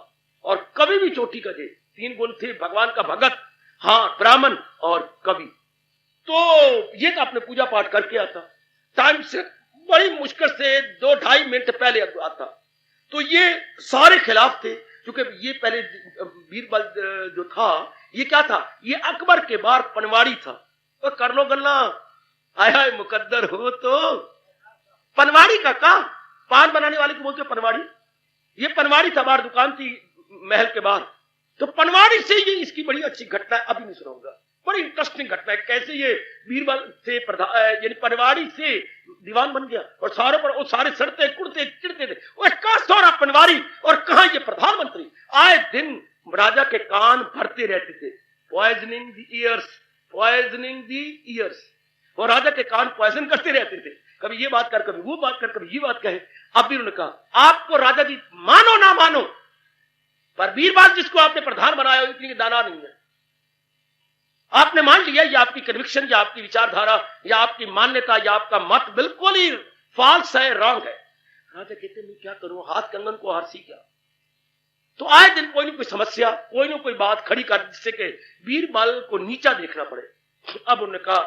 Speaker 3: और कवि भी चोटी का थे। 3 गुण थे, भगवान का भगत, हाँ, ब्राह्मण और कवि। तो ये तो आपने पूजा पाठ करके आता, टाइम से बड़ी मुश्किल से 2-2.5 मिनट पहले आता, तो ये सारे खिलाफ थे। क्योंकि ये पहले बीरबल जो था ये क्या था, ये अकबर के बार पनवाड़ी था। तो कर लो गल्ला, हाय हाय मुकद्दर हो तो पनवाड़ी का पान बनाने वाले को बोलते पनवाड़ी, ये पनवाड़ी था, बाहर दुकान थी महल के बाहर। तो पनवाड़ी से ये इसकी बड़ी अच्छी घटना है, अभी नहीं सुनाऊंगा, बड़ी इंटरेस्टिंग घटना है कैसे ये बीरबल से यानी पनवाड़ी से दीवान बन गया और सारों पर वो सारे सड़ते कुड़ते चिड़ते थे। वो कहां सोरा पनवाड़ी और कहां ये प्रधानमंत्री, आए दिन राजा के कान भरते रहते थे, poisoning the years, poisoning the years. वो राजा के कान पॉइजन करते रहते थे, कभी ये बात कर, कभी वो बात कर, कभी ये बात कहे। अब भी उन्होंने कहा आपको राजा जी मानो ना मानो, पर बीरबल जिसको आपने प्रधान बनाया इतनी दाना नहीं है। आपने मान लिया ये आपकी कन्विक्शन या आपकी विचारधारा या आपकी मान्यता या आपका मत बिल्कुल ही फॉल्स है, रॉन्ग है। राजा कहते मैं क्या करूं, हाथ कंगन को हारसी क्या। तो आए दिन कोई ना कोई समस्या, कोई ना कोई बात खड़ी कर जिससे कि बीरबल को नीचा देखना पड़े। अब उन्होंने कहा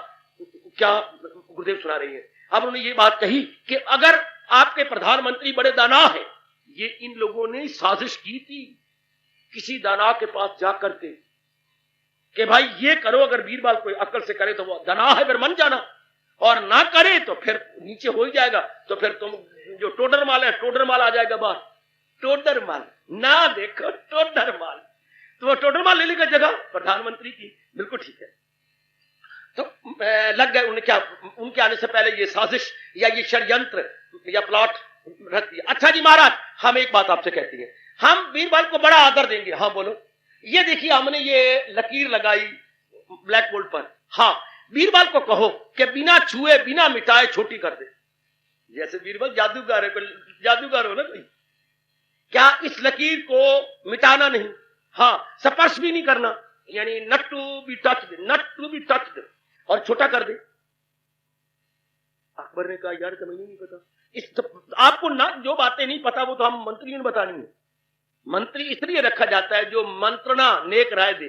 Speaker 3: क्या गुरुदेव सुना रही है, अब उन्होंने ये बात कही कि अगर आपके प्रधानमंत्री बड़े दाना है, ये इन लोगों ने साजिश की थी किसी दाना के पास जाकर के कि भाई ये करो, अगर बीरबल कोई अक्ल से करे तो वो दाना है फिर मन जाना, और ना करे तो फिर नीचे हो ही जाएगा, तो फिर तुम जो टोडर माल है टोडर माल आ जाएगा बाहर, टोडर माल ना देखो टोडर माल, तो वो टोडर माल ले लेगा जगह प्रधानमंत्री की। बिल्कुल ठीक है, तो लग गए उन्हें क्या, उनके आने से पहले ये साजिश या ये षड्यंत्र या प्लॉट रख दिया। अच्छा जी महाराज, हम एक बात आपसे कहती है, हम बीरबल को बड़ा आदर देंगे। हाँ बोलो, ये देखिए हमने ये लकीर लगाई ब्लैक बोर्ड पर, हाँ बीरबल को कहो कि बिना छुए बिना मिटाए छोटी कर दे। जैसे बीरबल जादूगर है, कोई जादूगर हो ना कोई, क्या इस लकीर को मिटाना नहीं, हाँ स्पर्श भी नहीं करना, यानी not to be touched, not to be touched, और छोटा कर दे। अकबर ने कहा यार तुम्हें नहीं पता, इस तो आपको ना जो बातें नहीं पता वो तो हम मंत्रियों ने बतानी है। मंत्री इसलिए रखा जाता है जो मंत्रणा नेक राय दे,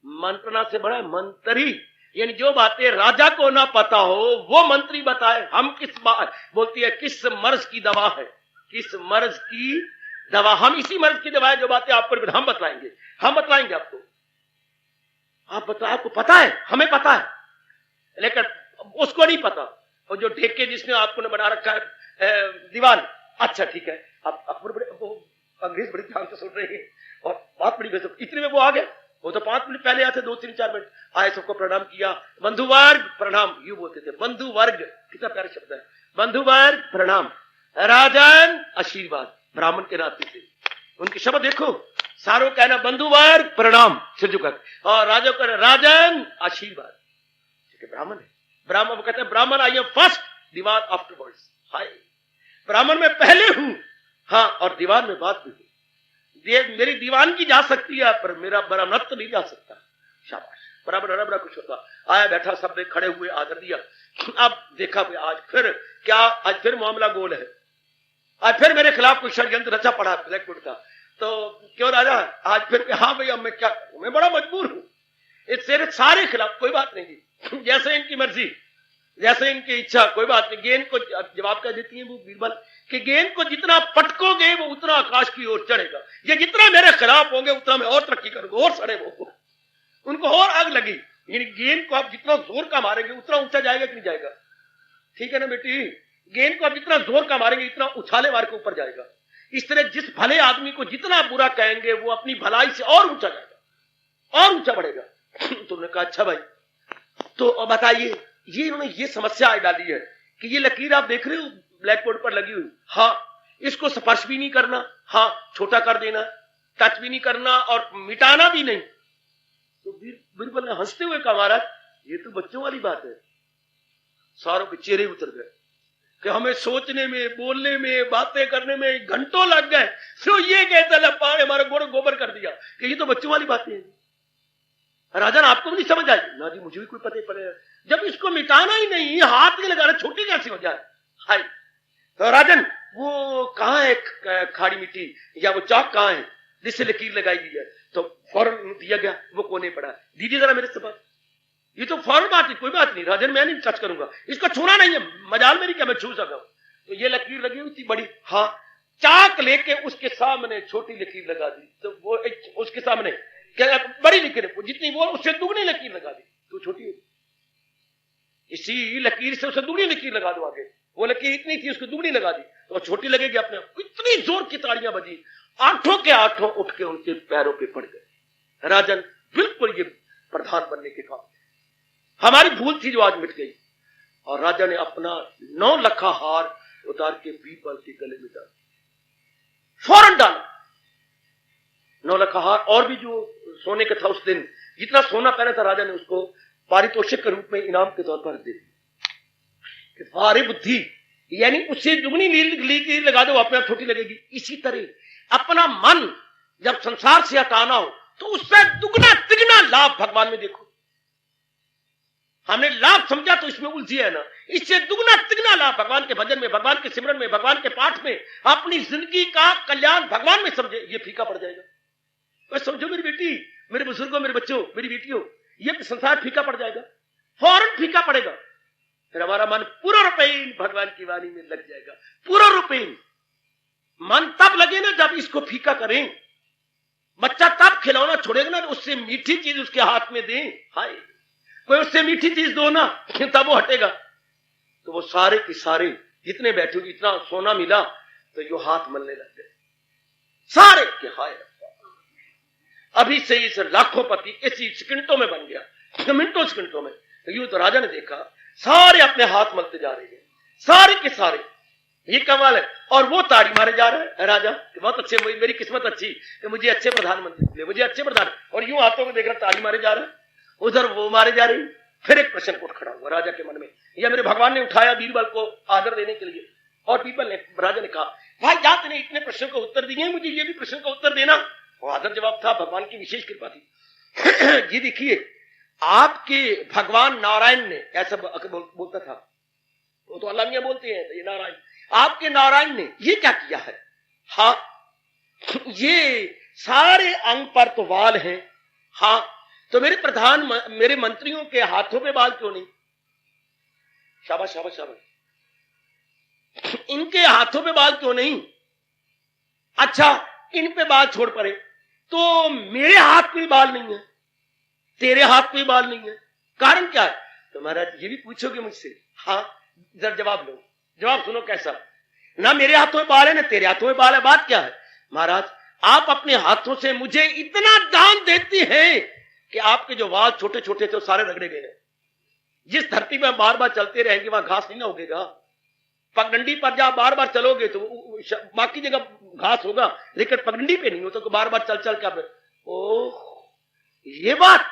Speaker 3: मंत्रणा से बड़ा मंत्री, यानी जो बातें राजा को ना पता हो वो मंत्री बताए। हम किस बात बोलती है, किस मर्ज की दवा है, किस मर्ज की दवा, हम इसी मर्ज की दवा है जो बातें आपको हम बतलाएंगे, हम बतलाएंगे आपको, आप बताओ, आपको पता है, हमें पता है, लेकिन उसको नहीं पता। और जो ठेके जिसने आपको ने बना रखा है दीवान, अच्छा ठीक है, आप अकबर बड़े अंग्रेज बड़ी ध्यान से सुन रहे हैं और बात बड़ी बेसब, इतने में वो आ गए, वो तो 5 मिनट पहले आए थे, 2-3-4 मिनट आए, सबको प्रणाम किया, बंधुवर्ग प्रणाम, यू बोलते थे, बंधुवर्ग कितना प्यारा शब्द है, बंधुवर्ग प्रणाम, राजन आशीर्वाद, ब्राह्मण के नाते से उनके शब्द देखो, सारों कहना बंधुवर्ग प्रणाम सिर झुका, और राजा को राजन आशीर्वाद, ठीक है ब्राह्मण है, ब्राह्मण कहते हैं Brahmin I am first Diwan afterwards, हाय ब्राह्मण में पहले हूं, हाँ और दीवान में बात भी हुई, मेरी दीवान की जा सकती है पर मेरा ब्राह्मणत्व नहीं जा सकता। शाबाश, बराबर बड़ा कुछ होता, आया बैठा सब ने खड़े हुए आदर दिया। अब देखा आज फिर क्या, आज फिर मामला गोल है, आज फिर मेरे खिलाफ कोई षड्यंत्र रचा पड़ा ब्लैकवुड का, तो क्यों राजा आज फिर, हाँ भैया मैं क्या करूं, मैं बड़ा मजबूर हूं, इससे सारे खिलाफ, कोई बात नहीं जी, जैसे इनकी मर्जी, जैसे इनकी इच्छा, कोई बात नहीं। गेंद को जवाब क्या देती है वो बीरबल कि गेंद को जितना पटकोगे वो उतना आकाश की ओर चढ़ेगा, ये जितना मेरे खिलाफ होंगे उतना मैं और तरक्की करूंगा, और सड़े वो, उनको और आग लगी, यानी गेंद को आप जितना जोर का मारेंगे उतना ऊंचा जाएगा कि नहीं जाएगा, ठीक है ना बेटी, गेंद को आप जितना जोर का मारेंगे इतना उछाले मार के ऊपर जाएगा। इस तरह जिस भले आदमी को जितना बुरा कहेंगे वो अपनी भलाई से और ऊंचा जाएगा और ऊंचा बढ़ेगा। तुमने कहा अच्छा भाई, तो बताइए, ये इन्होंने ये समस्या डाली है कि ये लकीर आप देख रहे हो ब्लैक बोर्ड पर लगी हुई, हाँ इसको स्पर्श भी नहीं करना, हाँ छोटा कर देना, टच भी नहीं करना और मिटाना भी नहीं। तो बीरबल ने हंसते हुए कहा महाराज ये तो बच्चों वाली बात है। सारों के चेहरे उतर गए कि हमें सोचने में, बोलने में, बातें करने में घंटों लग गए, तो ये कहता लपा ने हमारा गोबर कर दिया कि ये तो बच्चों वाली बातें हैं। राजा आपको भी नहीं समझ आई ना जी, मुझे भी कोई पता ही पड़ेगा, जब इसको मिटाना ही नहीं, हाथ नहीं लगाना, छोटी कैसे हो जाए। हाय तो राजन वो कहाँ है खाड़ी मिट्टी या वो चौक कहाँ है जिससे लकीर लगाई गई है, तो फौरन दिया गया, वो कोने पड़ा, दीजिए जरा मेरे से बात। ये तो फौरन बात है, कोई बात नहीं राजन, मैं नहीं टच करूंगा, इसको छूना नहीं है, मजाल में नहीं क्या मैं छू सका। तो ये लकीर लगी हुई थी बड़ी, हाँ, चाक लेके उसके सामने छोटी लकीर लगा दी, तो वो उसके सामने क्या बड़ी लकीर जितनी वो उससे दुगनी लकीर लगा दी, तो छोटी है, इसी लकीर से उसे दुगनी लकीर लगा दो आगे, वो लकीर इतनी थी उसको दुगनी लगा दी तो छोटी लगेगी अपने आप। इतनी जोर की तालियां बजी, आठों के आठों उठ के उनके पैरों पे पड़ गए। राजन बिल्कुल ये प्रधान बनने के काम, हमारी भूल थी जो आज मिट गई। और राजा ने अपना 9 लखा हार उतार के बीरबल के गले में डाल, फौरन डाला 9 लखा हार, और भी जो सोने का था उस दिन जितना सोना पहना था राजा ने उसको पारितोषिक के रूप में इनाम के तौर पर दे दिया। फारे बुद्धि, यानी उससे दुगनी लील लगा दो अपने आप छोटी लगेगी। इसी तरह अपना मन जब संसार से हटाना हो तो उससे दुगना तिगना लाभ भगवान में देखो। हमने लाभ समझा तो इसमें उलझी है ना, इससे दुगना तिगना लाभ भगवान के भजन में, भगवान के सिमरन में, भगवान के पाठ में, अपनी जिंदगी का कल्याण भगवान में समझे, ये फीका पड़ जाएगा। तो समझो मेरी बेटी, मेरे बुजुर्गों, मेरे बच्चों, मेरी बेटियों, ये संसार फीका पड़ जाएगा, फौरन फीका पड़ेगा, फिर हमारा मन पूरा रूपेण भगवान की वाणी में लग जाएगा। पूरा रूपेण मन तब लगे ना जब इसको फीका करें। बच्चा तब खिलौना छोड़ेगा ना, उससे मीठी चीज उसके हाथ में दें, हाय कोई उससे मीठी चीज दो ना, तब वो हटेगा। तो वो सारे के सारे जितने बैठे, इतना सोना मिला तो यो हाथ मलने लग गए सारे के, हाय अभी से इस लाखों पति इसी सेकंडों में बन गया, मिनटों सेकंडों में। तो यूं तो राजा ने देखा सारे अपने हाथ मलते जा रहे हैं, सारे के सारे, ये कमाल है। और वो ताड़ी मारे जा रहे हैं राजा, बहुत अच्छे, मेरी किस्मत अच्छी कि मुझे अच्छे प्रधानमंत्री मिले, मुझे अच्छे प्रधान, और यूं हाथों को देख रहा ताड़ी मारे जा रहे हैं, उधर वो मारे जा रही। फिर एक प्रश्न उठ खड़ा हुआ राजा के मन में, या मेरे भगवान ने उठाया बीरबल को आदर देने के लिए, और बीरबल ने, राजा ने कहा भाई जा तूने इतने प्रश्न का उत्तर दिए, मुझे ये भी प्रश्न का उत्तर देना। वो आदर जवाब था, भगवान की विशेष कृपा थी। ये देखिए आपके भगवान नारायण ने, ऐसा बोलता था, वो तो अल्लाह मियां बोलते हैं, ये नारायण, आपके नारायण ने ये क्या किया है? हाँ, ये सारे अंग पर तो बाल हैं, हाँ, तो मेरे मंत्रियों के हाथों पे बाल क्यों नहीं? शाबाश शाबाश शाबाश, इनके हाथों पे बाल क्यों नहीं? अच्छा, इन पे बाल छोड़ पड़े, तो मेरे हाथ पे बाल नहीं है, तेरे हाथ पे बाल नहीं है, कारण क्या है? तो महाराज ये भी पूछोगे मुझसे? हाँ, जरा जवाब लो, जवाब सुनो कैसा। ना मेरे हाथों में बाल है ना तेरे हाथों में बाल है, बात क्या है? महाराज आप अपने हाथों से मुझे इतना दान देती हैं कि आपके जो बाल छोटे छोटे थे वो सारे रगड़े गए हैं। जिस धरती में बार बार चलते रहेंगे वहां घास नहीं ना उगेगा। पगडंडी पर जहां बार बार चलोगे तो बाकी जगह घास होगा, लेकिन पगडंडी पे नहीं हो, तो बार बार चल चल क्या। ओह, ये बात,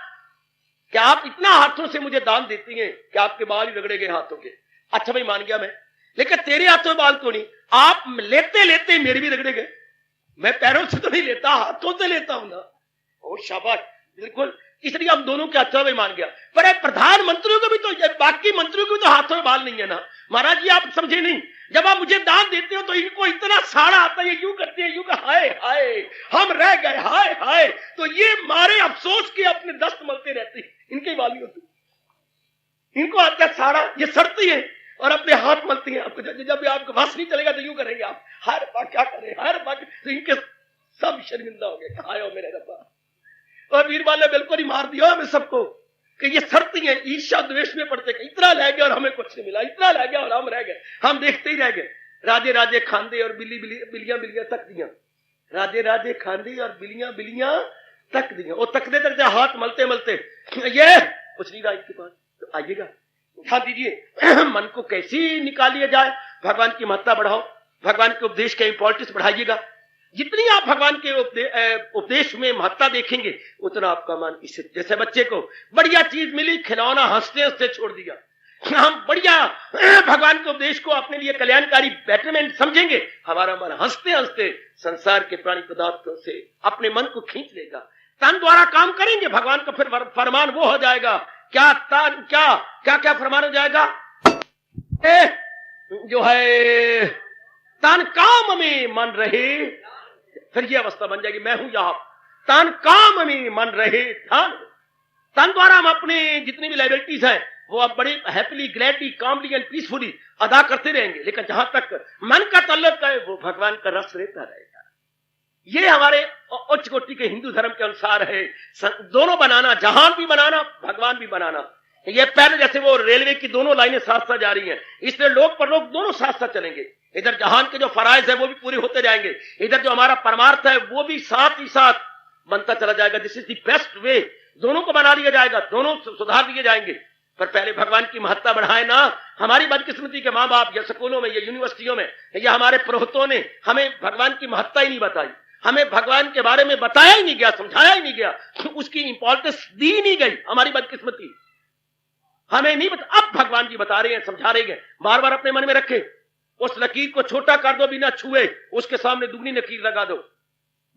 Speaker 3: क्या आप इतना हाथों से मुझे दान देती हैं कि आपके बाल ही रगड़े गए हाथों के? अच्छा भाई मान गया मैं, लेकिन तेरे हाथों में बाल क्यों नहीं? आप लेते लेते मेरे भी रगड़े गए। मैं पैरों से तो नहीं लेता, हाथों से लेता हूं ना। ओ शाबाश, बिल्कुल, इसलिए हम दोनों के अच्छा भाई मान गया। पर प्रधानमंत्रियों को भी तो, बाकी मंत्रियों को भी तो हाथों में बाल नहीं है ना। महाराज जी आप समझे नहीं, जब आप मुझे दान देते हो तो इनको इतना साड़ा आता है, यूं करते हैं, यूं का हाय हाय हम रह गए, हाय हाय, तो ये मारे अफसोस के अपने दस्त मलते रहते हैं, इनके वाली होती, इनको आता है साड़ा, ये सड़ती है और अपने हाथ मलती है। आपको जब आपका बस नहीं चलेगा तो यूं करेंगे आप, हर बात क्या करें, हर बात, तो इनके सब शर्मिंदा हो गए, हाय हो मेरे रब्बा। और बीरबल ने बिल्कुल ही मार दिया हमें सबको कि ये सड़ती है, ईर्ष्या द्वेष में पड़ते, इतना रह गया और हमें कुछ नहीं मिला, इतना रह गया और हम रह गए, हम देखते ही रह गए। राजे राजे खांदे और बिलियां बिलियां तक दिया, राजे राजे खांदे और बिलियां बिलियां तक दिया। वो तकते तकते हाथ मलते मलते, ये कुछ नहीं रहा इनके पास, तो आइएगा उठा दीजिए। मन को कैसी निकालिए जाए, भगवान की महत्ता बढ़ाओ, भगवान के उपदेश का इंपॉर्टेंस बढ़ाइएगा। जितनी आप भगवान के उपदेश में महत्ता देखेंगे उतना आपका मन, इससे जैसे बच्चे को बढ़िया चीज मिली, खिलौना, हंसते हंसते छोड़ दिया, हम बढ़िया भगवान के उपदेश को अपने लिए कल्याणकारी बेटरमेंट समझेंगे, हमारा मन हंसते हंसते संसार के प्राणी पदार्थों से अपने मन को खींच लेगा। तन द्वारा काम करेंगे, भगवान का फिर फरमान वो हो जाएगा, क्या क्या फरमान हो जाएगा, जो है तन काम में मन रहे, फिर ये अवस्था बन जाएगी, मैं हूं यहां, तन काम में मन रहे, ध्यान तन द्वारा हम अपने जितनी भी लाइबिलिटीज हैं वो अब बड़ी happily, gladly, calmly and peacefully अदा करते रहेंगे, लेकिन जहां तक मन का तल्लुक है वो भगवान का रस रहता रहेगा। ये हमारे उच्च कोटि के हिंदू धर्म के अनुसार है, दोनों बनाना, जहान भी बनाना, भगवान भी बनाना। ये पहले जैसे वो रेलवे की दोनों लाइनें साथ साथ जा रही हैं, इसलिए लोक परलोक दोनों साथ साथ चलेंगे। इधर जहान के जो फराइज है वो भी पूरे होते जाएंगे, इधर जो हमारा परमार्थ है वो भी साथ ही साथ बनता चला जाएगा। This is the best way, दोनों को बना लिया जाएगा, दोनों सुधार दिए जाएंगे। पर पहले भगवान की महत्ता बढ़ाए ना। हमारी बदकिस्मती के माँ बाप या स्कूलों में या यूनिवर्सिटियों में या हमारे पुरोहितों ने हमें भगवान की महत्ता ही नहीं बताई, हमें भगवान के बारे में बताया ही नहीं गया, समझाया ही नहीं गया, उसकी इंपॉर्टेंस दी नहीं गई। हमारी बदकिस्मती, हमें नहीं बता। अब भगवान जी बता रहे हैं, समझा रहे हैं, बार बार अपने मन में रखे। उस लकीर को छोटा कर दो बिना छुए, उसके सामने दुगनी लकीर लगा दो,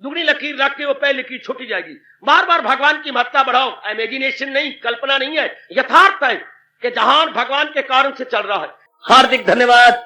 Speaker 3: दुगनी लकीर रख के वो पहले लकीर छोटी जाएगी। बार बार भगवान की महत्ता बढ़ाओ। इमेजिनेशन नहीं, कल्पना नहीं है, यथार्थ है कि जहान भगवान के कारण से चल रहा है। हार्दिक धन्यवाद।